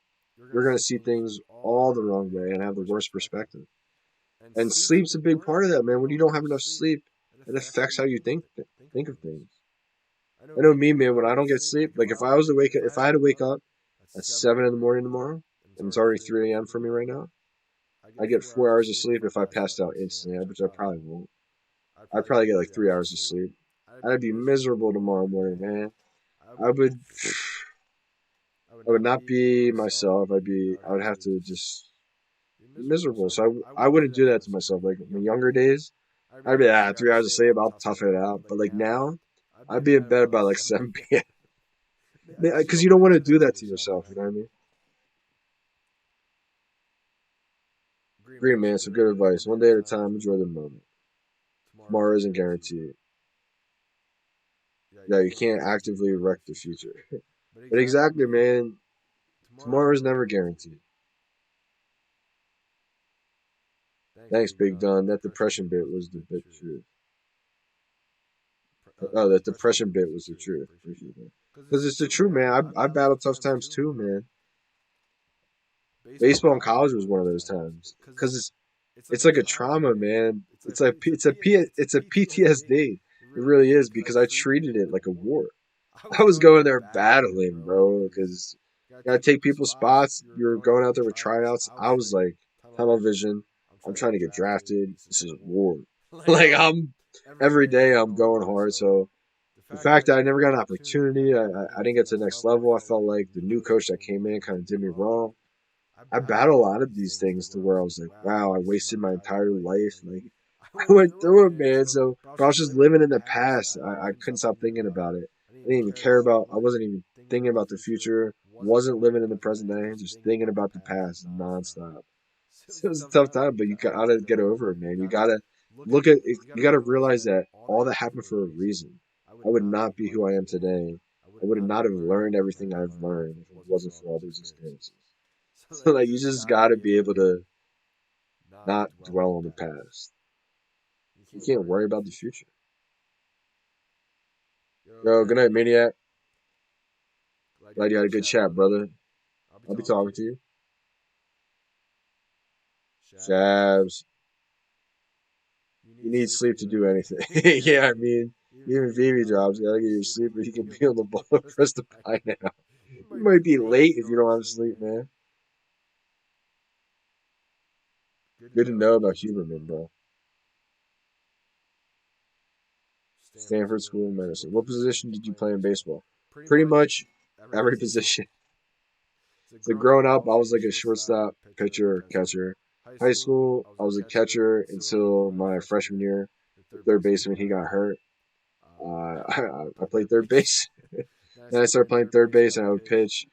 A: you're gonna see things all the wrong way and have the worst perspective. And sleep's a big part of that, man. When you don't have enough sleep, it affects how you think of things. I know me, man. When I don't get sleep, like if I had to wake up at 7 in the morning tomorrow, and it's already 3 a.m. for me right now, I get 4 hours of sleep if I passed out instantly, which I probably won't. I'd probably get like 3 hours of sleep. I'd be miserable tomorrow morning, man. I would, I would not be myself. I would have to just be miserable. So I wouldn't do that to myself. Like in the younger days, I'd be 3 hours of sleep. I'll tough it out. But like now, I'd be in bed by like 7 p.m. Because you don't want to do that to yourself. You know what I mean? Green man, some good advice. One day at a time, enjoy the moment. Tomorrow isn't guaranteed. Yeah, you can't actively wreck the future. But exactly, man. Tomorrow is never guaranteed. Thanks, Big Dunn. That depression bit was the bit truth. Oh, that depression bit was the truth. Appreciate that. Because it's the truth, man. I battled tough times too, man. Baseball in college was one of those times. Because it's like a trauma, man. It's a PTSD. It really is because I treated it like a war. I was going there battling, bro, because you gotta take people's spots. You're going out there with tryouts. I was like, tunnel vision. I'm trying to get drafted. This is war. Like every day I'm going hard. So the fact that I never got an opportunity, I didn't get to the next level. I felt like the new coach that came in kind of did me wrong. I battled a lot of these things to where I was like, wow, I wasted my entire life. Like I went through it, man. So, but I was just living in the past. I couldn't stop thinking about it. I didn't even care about. I wasn't even thinking about the future. Wasn't living in the present day. Just thinking about the past nonstop. So it was a tough time, but you gotta get over it, man. You gotta look at. You gotta realize that all that happened for a reason. I would not be who I am today. I would not have learned everything I've learned if it wasn't for all those experiences. So like, you just gotta be able to not dwell on the past. You can't worry about the future. Yo, good night, Maniac. Glad you had a good chat, brother. I'll be talking to you. Shabs. You need sleep to do anything. Yeah, I mean, even VeVe jobs, you gotta get your sleep or you can be on the ball press the pie now. You might be late if you don't have sleep, man. Good to know about Huberman, bro. Stanford School of Medicine. What position did you play in baseball? Pretty much every position. So growing up, I was like a shortstop, pitcher, catcher. High school, I was a catcher until my freshman year. The third baseman, he got hurt. I played third base. Then I started playing third base, and I would pitch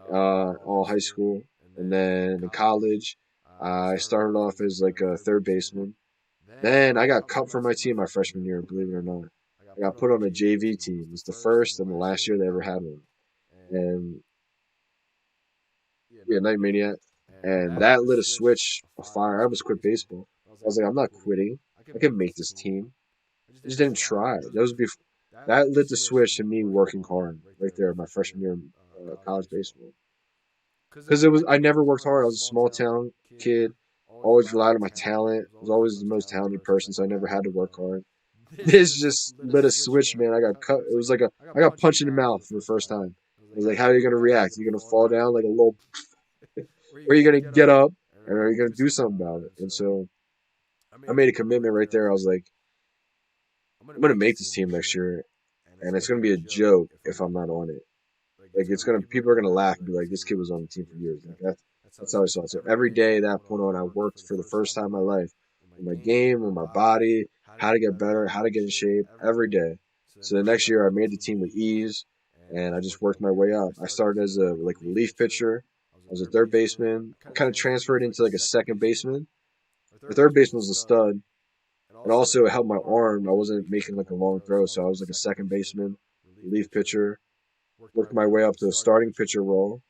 A: all high school. And then in college, I started off as like a third baseman. Then I got cut from my team my freshman year, believe it or not. I got put on a JV team. It was the first and the last year they ever had one. And yeah, Night Maniac. And that lit a switch, a fire. I almost quit baseball. I was like, I'm not quitting. I can make this team. I just didn't try. That lit the switch to me working hard right there my freshman year in college baseball. Because I never worked hard. I was a small town kid. Always relied on my talent. I was always the most talented person, so I never had to work hard. This just lit a switch, man. I got cut. It was like I got punched in the mouth for the first time. I was like, how are you gonna react? Are you gonna fall down like a little, or are you gonna get up, and are you gonna do something about it? And so I made a commitment right there. I was like, I'm gonna make this team next year, and it's gonna be a joke if I'm not on it. Like people are gonna laugh and be like, this kid was on the team for years. Like that's how I saw it. So every day that point on, I worked for the first time in my life on my game, on my body, how to get better, how to get in shape every day. So the next year I made the team with ease, and I just worked my way up. I started as a like relief pitcher. I was a third baseman. I kind of transferred into like a second baseman. The third baseman was a stud, and also it helped my arm. I wasn't making like a long throw, so I was like a second baseman, relief pitcher. Worked my way up to a starting pitcher role.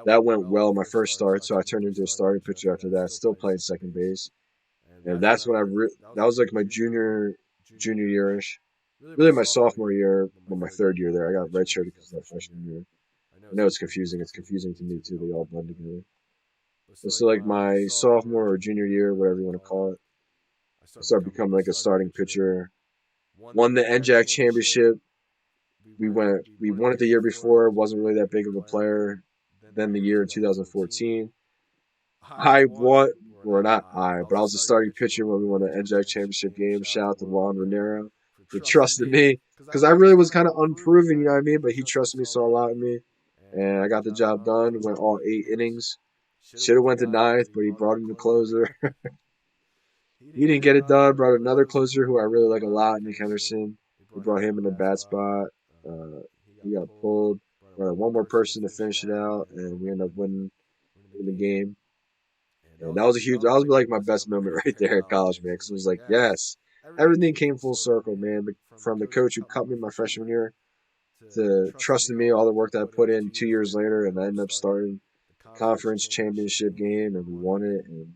A: That went well my first start, so I turned into a starting pitcher after that. Still playing second base, and that's when that was like my junior yearish. Really, my sophomore year, well, my third year there, I got redshirted because of that freshman year. I know it's confusing. It's confusing to me too. They all blend together. But so like my sophomore or junior year, whatever you want to call it, I started becoming like a starting pitcher. Won the NJAC championship. We won it the year before. Wasn't really that big of a player. Then the year in 2014, I won, or not I, but I was the starting pitcher when we won the NJAC championship game. Shout out to Juan Renero for trusting me because I really was kind of unproven, you know what I mean? But he trusted me, saw a lot in me, and I got the job done. Went all 8 innings. Should have went to ninth, but he brought in the closer. He didn't get it done. Brought another closer who I really like a lot, Nick Henderson. He brought him in a bad spot. Uh, he got pulled. Brought one more person to finish it out, and we ended up winning the game. And that was like my best moment right there at college, man, because it was like, yes, everything came full circle, man. From the coach who cut me my freshman year to trusting me, all the work that I put in 2 years later, and I ended up starting the conference championship game, and we won it. And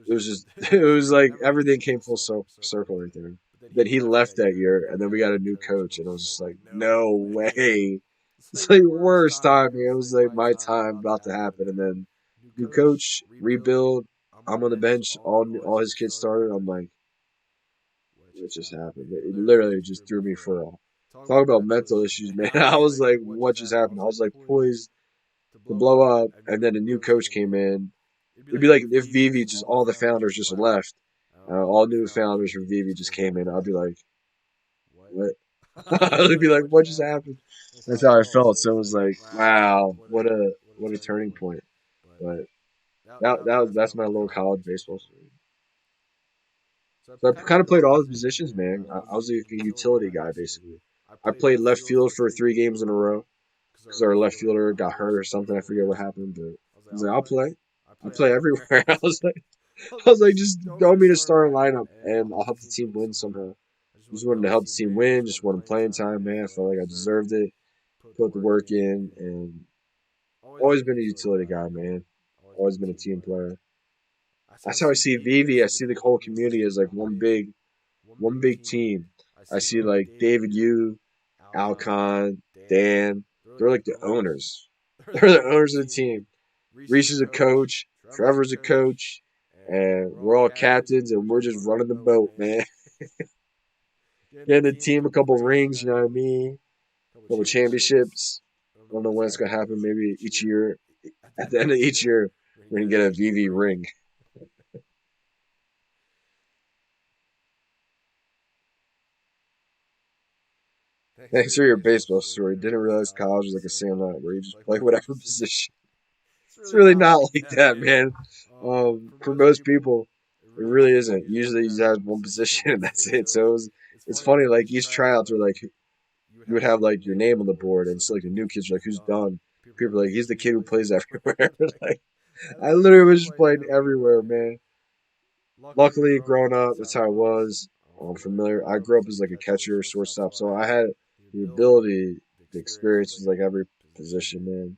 A: it was just, it was like everything came full circle right there. Then he left that year, and then we got a new coach, and I was just like, no way. It's like worst timing. It was like my time about to happen, and then new coach, rebuild. I'm on the bench. All his kids started. I'm like, what just happened? It literally just threw me for a talk about mental issues, man. I was like, what just happened? I was like poised to blow up, and then a new coach came in. It'd be like if VeVe just all the founders just left, all new founders from VeVe just came in. I'd be like, what? I'd be like, what just happened? That's how I felt. So it was like, wow, what a turning point. But that's my little college baseball story. So I kind of played all the positions, man. I was like a utility guy basically. I played left field for 3 games in a row because our left fielder got hurt or something. I forget what happened, but I was like, I'll play. I play everywhere. I was like, just throw me to start a lineup and I'll help the team win somehow. Just wanted to help the team win. Just wanted playing time, man. I felt like I deserved it. Put the work in, and always been a utility guy, man. Always been a team player. That's how I see VeVe. I see the whole community as like one big team. I see like David Yu, Alcon, Dan. They're like the owners. They're the owners of the team. Reese is a coach. Trevor's a coach. And we're all captains, and we're just running the boat, man. Getting the team a couple rings, you know what I mean? A couple championships. I don't know when it's going to happen. Maybe each year. At the end of each year, we're going to get a VeVe ring. Thanks for your baseball story. Didn't realize college was like a sandlot where you just play whatever position. It's really not like that, man. For most people, it really isn't. Usually, you just have one position and that's it. So it's funny. Like each tryouts are like you would have like your name on the board, and it's like the new kids are like, who's Dunn? People are like, he's the kid who plays everywhere. Like I literally was just playing everywhere, man. Luckily, growing up, that's how I was. I'm familiar. I grew up as like a catcher, shortstop, so I had the ability, the experience with like every position, man.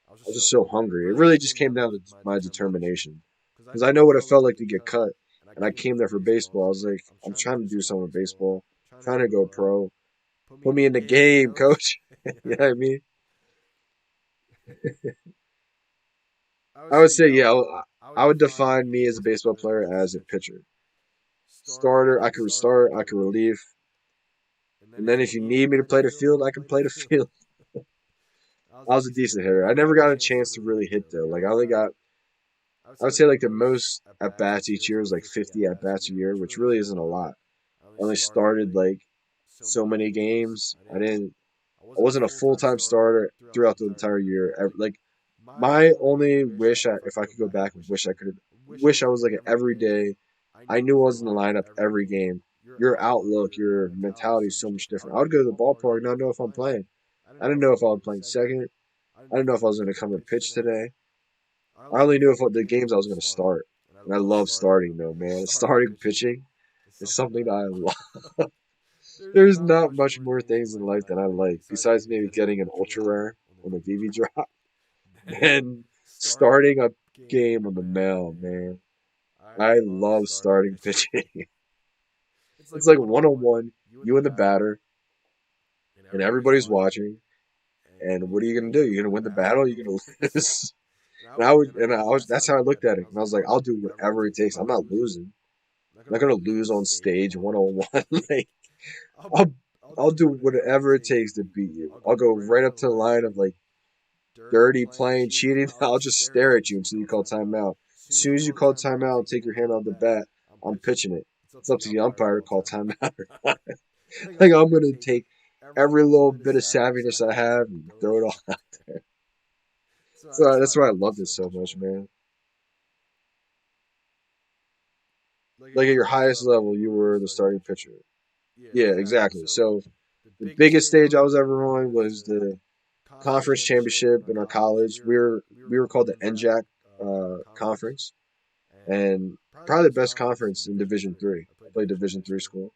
A: I was just so hungry. It really just came down to my determination. Because I know what it felt like to get cut. And I came there for baseball. I was like, I'm trying to do something with baseball. I'm trying to go pro. Put me in the game, coach. You know what I mean? I would say, yeah, I would define me as a baseball player as a pitcher. Starter, I could restart, I could relieve. And then if you need me to play the field, I can play the field. I was a decent hitter. I never got a chance to really hit though. Like I only got, I would say like the most at bats each year was like 50 at bats a year, which really isn't a lot. I only started like so many games. I wasn't a full time starter throughout the entire year. Like my only wish, if I could go back, wish I was like an everyday. I knew I was in the lineup every game. your outlook, your mentality is so much different. I would go to the ballpark and not know if I'm playing. I didn't know if I was playing second. I didn't know if I was going to come and pitch today. I only knew if the games I was going to start. And I love starting though, man. Starting pitching is something that I love. There's not much more things in life that I like besides maybe getting an ultra rare on the VeVe drop than starting a game on the mound, man. I love starting pitching. It's like one on one, you and the batter, and everybody's watching. And what are you gonna do? You're gonna win the battle? You're gonna lose? And I was that's how I looked at it. And I was like, I'll do whatever it takes. I'm not losing. I'm not gonna lose on stage one on one. Like I'll I'll do whatever it takes to beat you. I'll go right up to the line of like dirty playing, cheating. I'll just stare at you until you call timeout. As soon as you call timeout and take your hand off the bat, I'm pitching it. It's up to the umpire to call timeout or not. Like I'm gonna take every little bit of savviness I have and throw it all out there. So that's why I love this so much, man. Like at your highest level, you were the starting pitcher. Yeah, exactly. So the biggest stage I was ever on was the conference championship in our college. We were called the NJAC conference, and probably the best conference in Division 3. I played Division 3 school.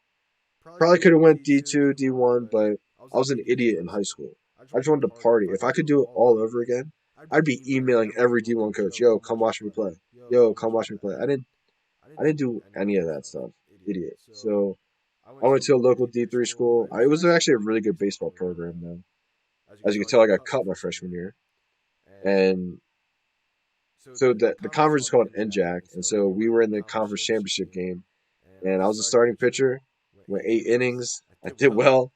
A: Probably could have went D2, D1, but I was an idiot in high school. I just wanted to party. If I could do it all over again, I'd be emailing every D1 coach, "Yo, come watch me play. Yo, come watch me play." I didn't do any of that stuff. Idiot. So I went to a local D3 school. It was actually a really good baseball program, though. As you can tell, I got cut my freshman year, and so the conference is called NJAC, and so we were in the conference championship game, and I was the starting pitcher. Went 8 innings. I did well,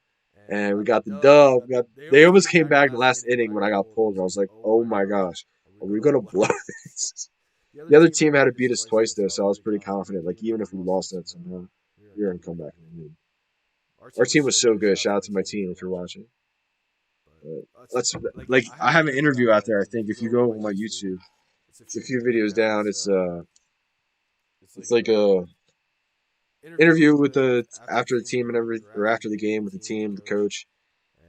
A: and we got the dub. They almost came back the last inning when I got pulled, and I was like, "Oh my gosh, are we gonna blow this?" The other team had to beat us twice though, so I was pretty confident. Like even if we lost that somehow, we were gonna come back and win. Our team was so good. Shout out to my team if you're watching. But let's like I have an interview out there. I think if you go on my YouTube, it's a few videos down. It's like a interview with the after the team and every or after the game with the team, the coach,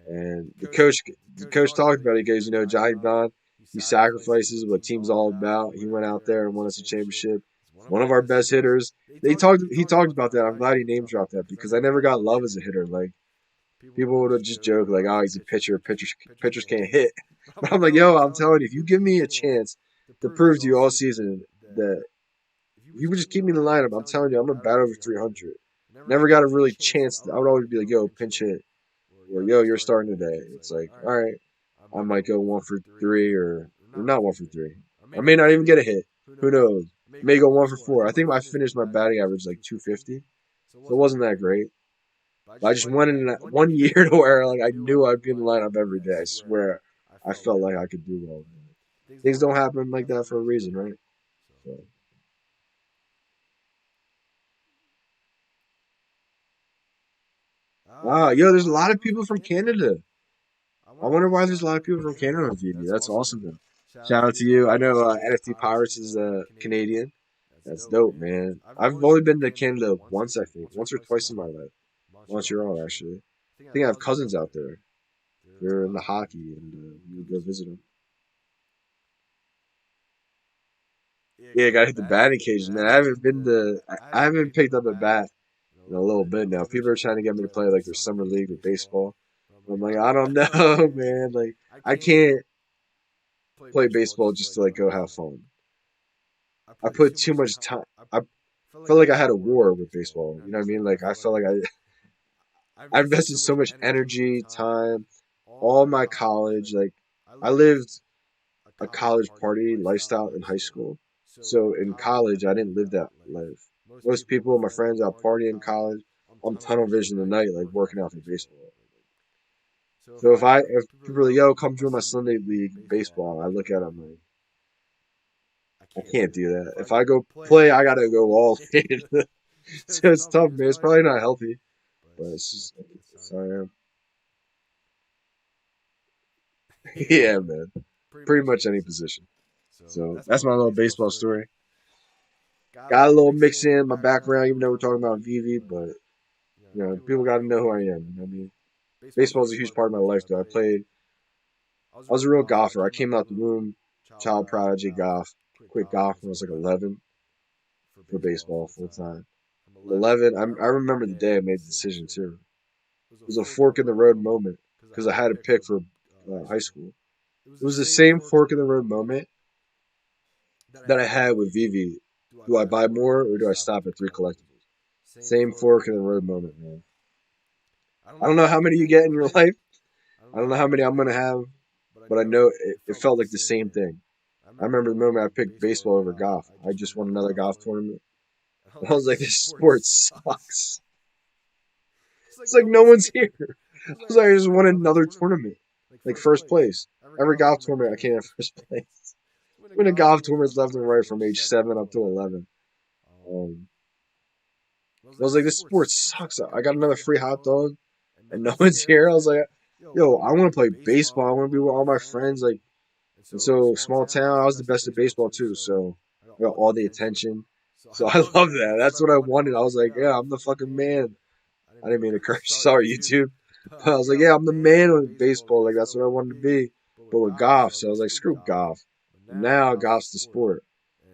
A: and the coach talked about it. He goes, Johnny Don, he sacrifices what team's all about. He went out there and won us a championship. He's one of our best hitters. He talked about that. I'm glad he name dropped that because I never got love as a hitter. Like people would have just joked like, "Oh, he's a pitcher. Pitchers can't hit." But I'm like, yo, I'm telling you, if you give me a chance to prove to you all season that you would just keep me in the lineup, I'm telling you, I'm gonna bat over 300. Never got a really chance. I would always be like, yo, pinch hit, or yo, you're starting today. It's like, all right, I might go 1 for 3 or not 1 for 3. I may not even get a hit. Who knows? May go 1 for 4. I think I finished my batting average like 250, so it wasn't that great. But I just went in that 1 year to where like I knew I'd be in the lineup every day. I swear, I felt like I could do well. Things don't happen like that for a reason, right? So. Yo, there's a lot of people from Canada. I wonder why there's a lot of people from Canada on VeVe. That's awesome, though. Shout out to you. I know NFT Pirates is Canadian. That's dope, man. I've only been to Canada once, I think. Once or twice in my life. Montreal, actually. I think I have cousins out there. They're in the hockey, and you would go visit them. Yeah, I gotta hit the batting cage, man. I haven't picked up a bat in a little bit now. People are trying to get me to play like their summer league with baseball. I'm like, I don't know, man. Like, I can't play baseball just to like go have fun. I put too much time. I felt like I had a war with baseball. You know what I mean? Like, I felt like I invested so much energy, time, all my college. Like, I lived a college party lifestyle in high school. So in college, I didn't live that life. Most people, my friends, out partying in college. I'm tunnel vision at night, like working out for baseball. So if people are like, yo, come join my Sunday league baseball, I look at them like, I can't do that. If I go play, I gotta go all in. So it's tough, man. It's probably not healthy, but it's just it's how I am. Yeah, man. Pretty much any position. So that's my little baseball story. Got a little mix in my background, even though we're talking about VeVe, but People got to know who I am. I mean, baseball is a huge part of my life, though. I was a real golfer. I came out the womb, child prodigy golf. Quit golf when I was like 11 for baseball full time. At 11, I remember the day I made the decision too. It was a fork in the road moment because I had to pick for high school. It was the same fork in the road moment that I had with VeVe. Do I buy more or do I stop at three collectibles? Same fork in the road moment, man. I don't know how many you get in your life. I don't know how many I'm gonna have, but I know it felt like the same thing. I remember the moment I picked baseball over golf. I just won another golf tournament. And I was like, this sport sucks. It's like no one's here. I was like, I just won another tournament. Like first place. Every golf tournament I came in first place. Winning golf tournaments left and right from age 7 up to 11. Um, I was like, this sport sucks. I got another free hot dog and no one's here. I was like, yo, I want to play baseball. I want to be with all my friends. Like, and so small town, I was the best at baseball too. So I got all the attention. So I love that. That's what I wanted. I was like, yeah, I'm the fucking man. I didn't mean to curse. Sorry, YouTube. But I was like, yeah, I'm the man with baseball. Like, that's what I wanted to be. But with golf, so I was like, screw golf. And now golf's the sport.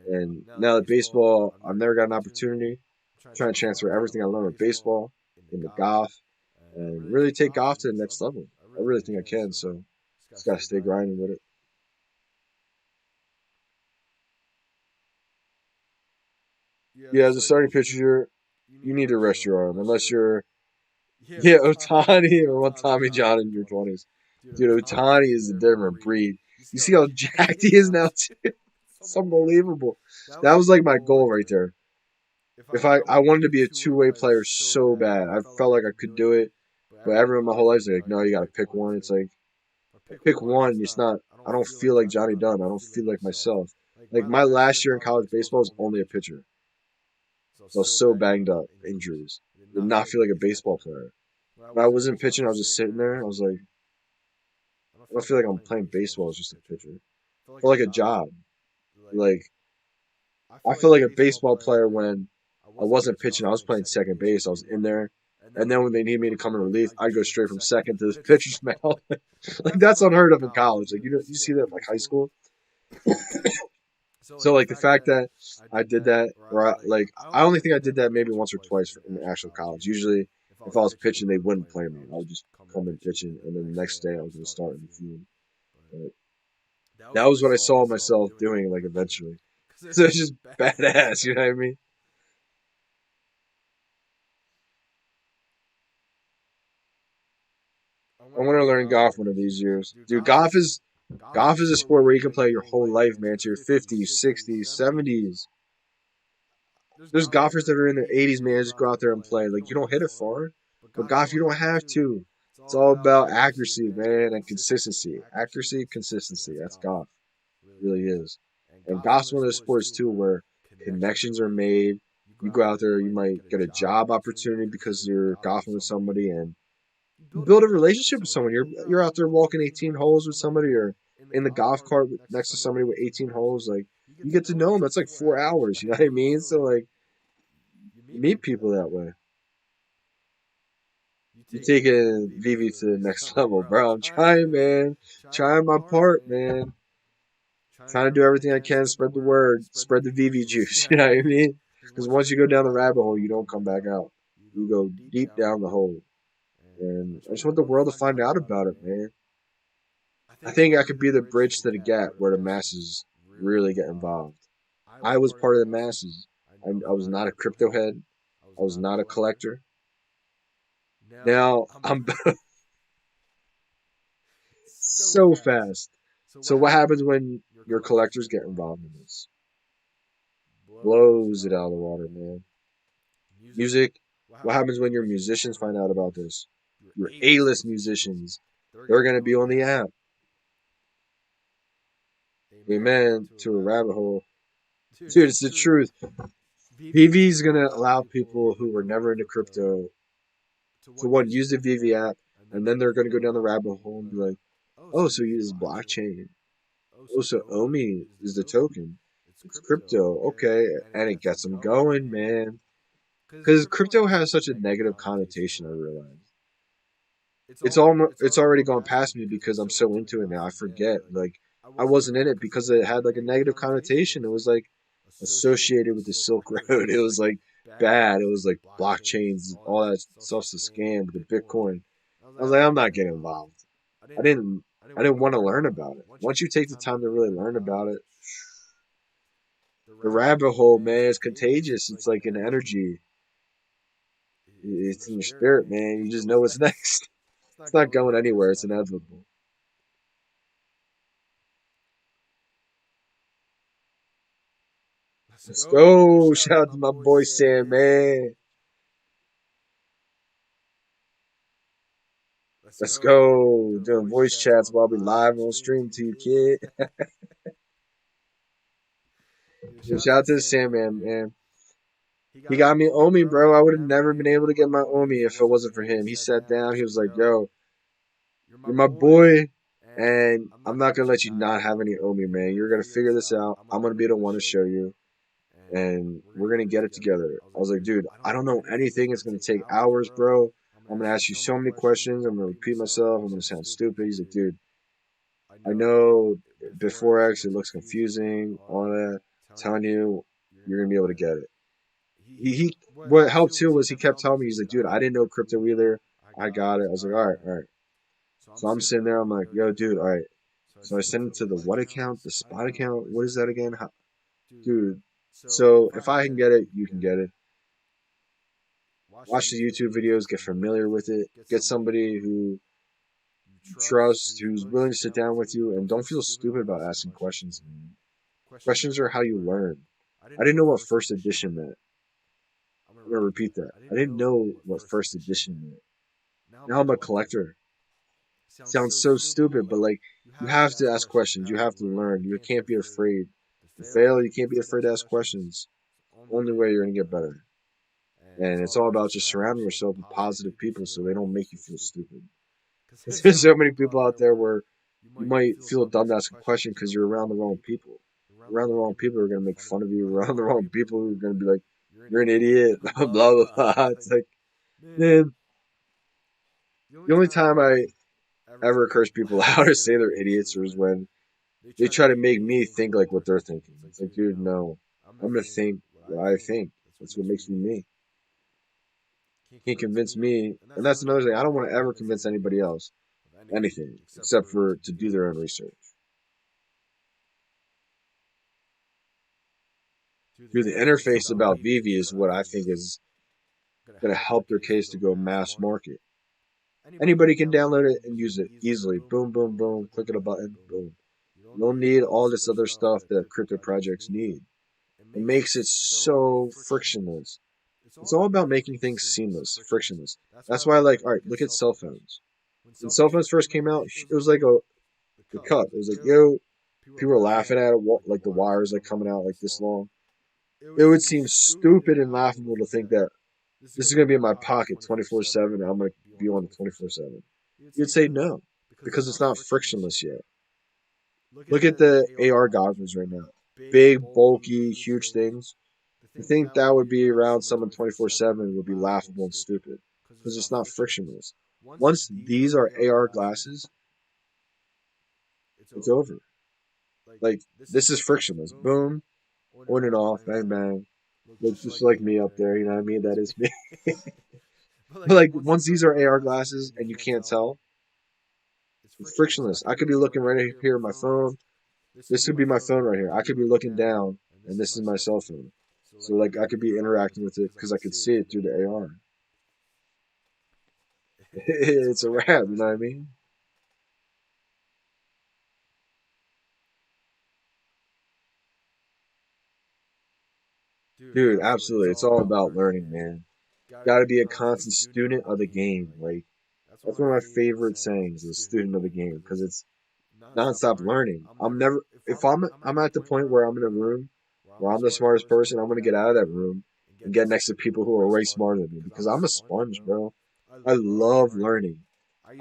A: And now that baseball, I've never got an opportunity. I'm trying to transfer everything I learned with baseball into golf and really take golf to the next level. I really think I can. So just got to stay grinding with it. Yeah, as a starting pitcher, you need to rest your arm unless you're Otani or one Tommy John in your 20s. Dude, Otani is a different breed. You see how jacked he is now, too? It's unbelievable. That was like my goal right there. If I wanted to be a two-way player so bad, I felt like I could do it. But everyone my whole life is like, no, you got to pick one. It's like, pick one. It's not, I don't feel like Johnny Dunn. I don't feel like myself. Like my last year in college baseball was only a pitcher. So I was so banged up, injuries. Did not feel like a baseball player. When I wasn't pitching, I was just sitting there. I was like, I don't feel like I'm playing baseball as just a pitcher. I feel like a job. Like, I feel like a baseball player when I wasn't pitching. I was playing second base. I was in there. And then when they need me to come in relief, I'd go straight from second to the pitcher's mound. Like, that's unheard of in college. Like, you see that in, like, high school. So, like, the fact that I did that, I only think I did that maybe once or twice in the actual college. Usually, if I was pitching, they wouldn't play me. I would just come in pitching, and then the next day I was going to start in the field. But that was what I saw myself doing, like, eventually. So it's just badass, you know what I mean? I want to learn golf one of these years. Dude, golf is a sport where you can play your whole life, man, to your 50s, 60s, 70s. There's golfers that are in their 80s, man, just go out there and play. Like, you don't hit it far, but golf, you don't have to. It's all about accuracy, man, and consistency. Accuracy, consistency. That's golf. It really is. And golf's one of those sports, too, where connections are made. You go out there, you might get a job opportunity because you're golfing with somebody, and you build a relationship with someone. You're out there walking 18 holes with somebody, or in the golf cart next to somebody with 18 holes. Like, you get to know them. That's like 4 hours. You know what I mean? So, like, you meet people that way. You're taking VeVe to the next level, bro. I'm trying, man. Trying my part, man. Trying to do everything I can, spread the word, spread the VeVe juice. You know what I mean? Because once you go down the rabbit hole, you don't come back out. You go deep down the hole. And I just want the world to find out about it, man. I think I could be the bridge to the gap where the masses really get involved. I was part of the masses. I was not a crypto head. I was not a collector. Now I'm so fast. So what happens when your collectors get involved in this? Blows it out of the water, man. Music. What happens when your musicians find out about this? Your A-list musicians. They're going to be on the app. Amen to a rabbit hole. Dude, it's the truth. VeVe is going to allow people who were never into crypto to, one, use the VeVe app, and then they're going to go down the rabbit hole and be like, oh, so you use blockchain. Oh, so Omi is the token. It's crypto. Okay. And it gets them going, man. because crypto has such a negative connotation. I realize it's already gone past me because I'm so into it now. I forget like I wasn't in it because it had like a negative connotation. It was like associated with the Silk Road. It was like bad. It was like blockchains, all that stuff's a scam. The Bitcoin. I was like, I'm not getting involved. I didn't. I didn't want to learn about it. Once you take the time to really learn about it, the rabbit hole, man, is contagious. It's like an energy. It's in your spirit, man. You just know what's next. It's not going anywhere. It's inevitable. Let's go. Shout out to my boy Sam, man. Let's go. Doing voice chats while we live on stream to you, kid. Yeah, shout out to the Sandman, man. He got me Omi, bro. I would have never been able to get my Omi if it wasn't for him. He sat down. He was like, yo, you're my boy, and I'm not going to let you not have any Omi, man. You're going to figure this out. I'm going to be the one to show you, and we're going to get it together. I was like, dude, I don't know anything. It's going to take hours, bro. I'm going to ask you so many questions. I'm going to repeat myself. I'm going to sound stupid. He's like, dude, I know before X it looks confusing, all that. I'm telling you, you're gonna be able to get it. He what helped too was he kept telling me, he's like, dude, I didn't know crypto either. I got it. I was like, all right, all right. So I'm sitting there, I'm like, yo, dude, all right. So I sent it to the what account, the spot account. What is that again? Dude. So if I can get it, you can get it. Watch the YouTube videos, get familiar with it, get somebody who you trust, who's willing to sit down with you, and don't feel stupid about asking questions, man. Questions are how you learn. I didn't know what first edition meant. I'm gonna repeat that. I didn't know what first edition meant. Now I'm a collector. Sounds so stupid, but like you have to ask questions. You have to learn. You can't be afraid to fail. You can't be afraid to ask questions. Only way you're gonna get better. And it's all about just surrounding yourself with positive people so they don't make you feel stupid. Because there's so many people out there where you might feel dumb to ask a question because you're around the wrong people. Around the wrong people who are going to make fun of you. Around the wrong people who are going to be like, you're an idiot, blah, blah, blah. It's like, man, the only time I ever curse people out or say they're idiots is when they try to make me think like what they're thinking. It's like, dude, no. I'm going to think what I think. That's what makes me me. You can't convince me. And that's another thing. I don't want to ever convince anybody else anything except for to do their own research. Dude, the interface about VeVe is what I think is going to help their case to go mass market. Anybody can download it and use it easily. Boom, boom, boom. Click on a button. Boom. You don't need all this other stuff that crypto projects need. It makes it so frictionless. It's all about making things seamless, frictionless. That's why I like, all right, look at cell phones. When cell phones first came out, it was like the cut. It was like, yo, people were laughing at it, like the wires like coming out like this long. It would seem stupid and laughable to think that this is going to be in my pocket 24/7 and I'm going to be on it 24/7. You'd say no, because it's not frictionless yet. Look at the AR goggles right now. Big, bulky, huge things. To think that would be around someone 24/7 would be laughable and stupid because it's not frictionless. Once these are AR glasses, it's over. Like, this is frictionless. Boom, on and off, bang, bang. Looks just like me up there, you know what I mean? That is me. But like, once these are AR glasses and you can't tell, it's frictionless. I could be looking right here on my phone. This could be my phone right here. I could be looking down, and this is my cell phone. So like, I could be interacting with it because I could see it through the AR. It's a wrap, you know what I mean? Dude, absolutely. It's all about learning, man. Got to be a constant student of the game. Like, that's one of my favorite sayings, is student of the game, because it's nonstop learning. I'm never, if I'm at the point where I'm in a room where I'm the smartest person, I'm gonna get out of that room and get next to people who are way smarter than me because I'm a sponge, bro. I love learning.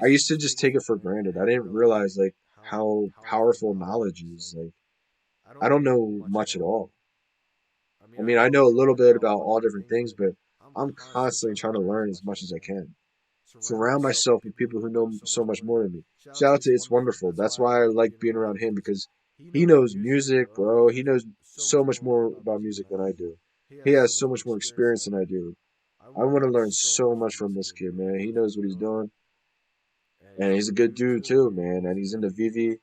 A: I used to just take it for granted. I didn't realize like how powerful knowledge is. Like, I don't know much at all. I mean, I know a little bit about all different things, but I'm constantly trying to learn as much as I can. Surround myself with people who know so much more than me. Shout out to It's Wonderful. That's why I like being around him because he knows music, bro. He knows so much more about music than I do. He has so much more experience than I do. I want to learn so much from this kid, man. He knows what he's doing, and he's a good dude too, man. And he's into VeVe.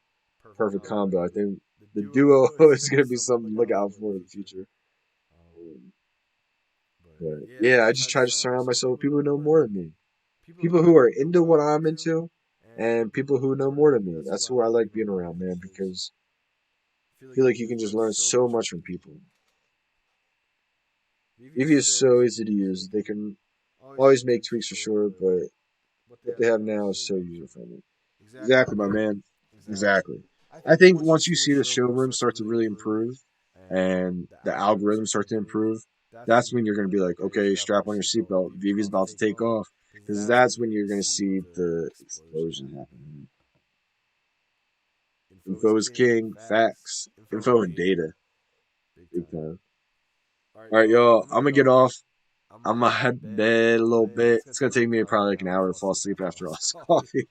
A: Perfect combo. I think the duo is gonna be something to look out for in the future. Um, But yeah, I just try to surround myself with people who know more than me, people who are into what I'm into, and people who know more than me. That's who I like being around, man, because I feel like you can just learn so much from people. VeVe is so easy to use. They can always make tweaks for sure, but what they have now is so user friendly. Exactly, my man. Exactly. I think once you see the showroom start to really improve and the algorithms start to improve, that's when you're going to be like, okay, strap on your seatbelt. VeVe's about to take off. Because that's when you're going to see the explosion happen. Info is king. Facts. Info and data. Big time. All right, y'all. I'm going to get off. I'm going to head to bed a little bit. It's going to take me probably like an hour to fall asleep after all this coffee.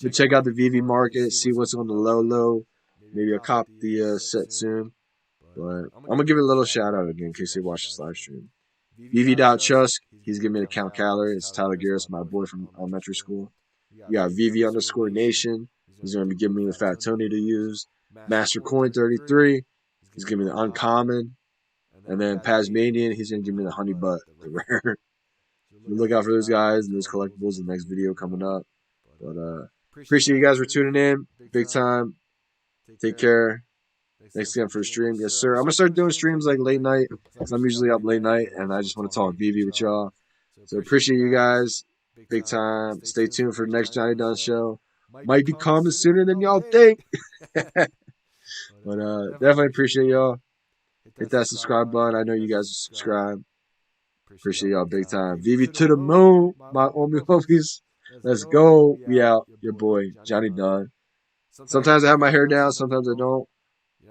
A: But check out the VeVe market, see what's on the low. Maybe I'll cop the set soon. But I'm going to give it a little shout out again in case they watch this live stream. VeVe.Chusk, he's giving me the count calorie. It's Tyler Garris, my boy from elementary school. You got VeVe_Nation. He's going to be giving me the Fat Tony to use. Master Coin 33. He's giving me the uncommon. And then Pasmanian, he's going to give me the honey butt, the rare. So look out for those guys and those collectibles in the next video coming up. But appreciate you guys for tuning in. Big time. Take care. Thanks again for the stream. Yes, sir. I'm going to start doing streams like late night because I'm usually up late night and I just want to talk VeVe with y'all. So appreciate you guys. Big time. Stay tuned for the next Johnny Dunn show. Might be coming sooner than y'all think. But definitely appreciate y'all. Hit that subscribe button. I know you guys subscribe. Appreciate y'all big time. VeVe to the moon, my homies. Let's go. We out. Your boy, Johnny Dunn. Sometimes I have my hair down, sometimes I don't.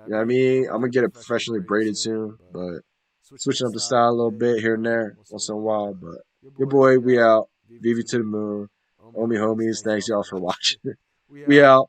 A: You know what I mean? I'm going to get it professionally braided soon, but switching up the style a little bit here and there once in a while. But your boy, we out. VeVe to the moon. Homies, thanks y'all for watching. We out.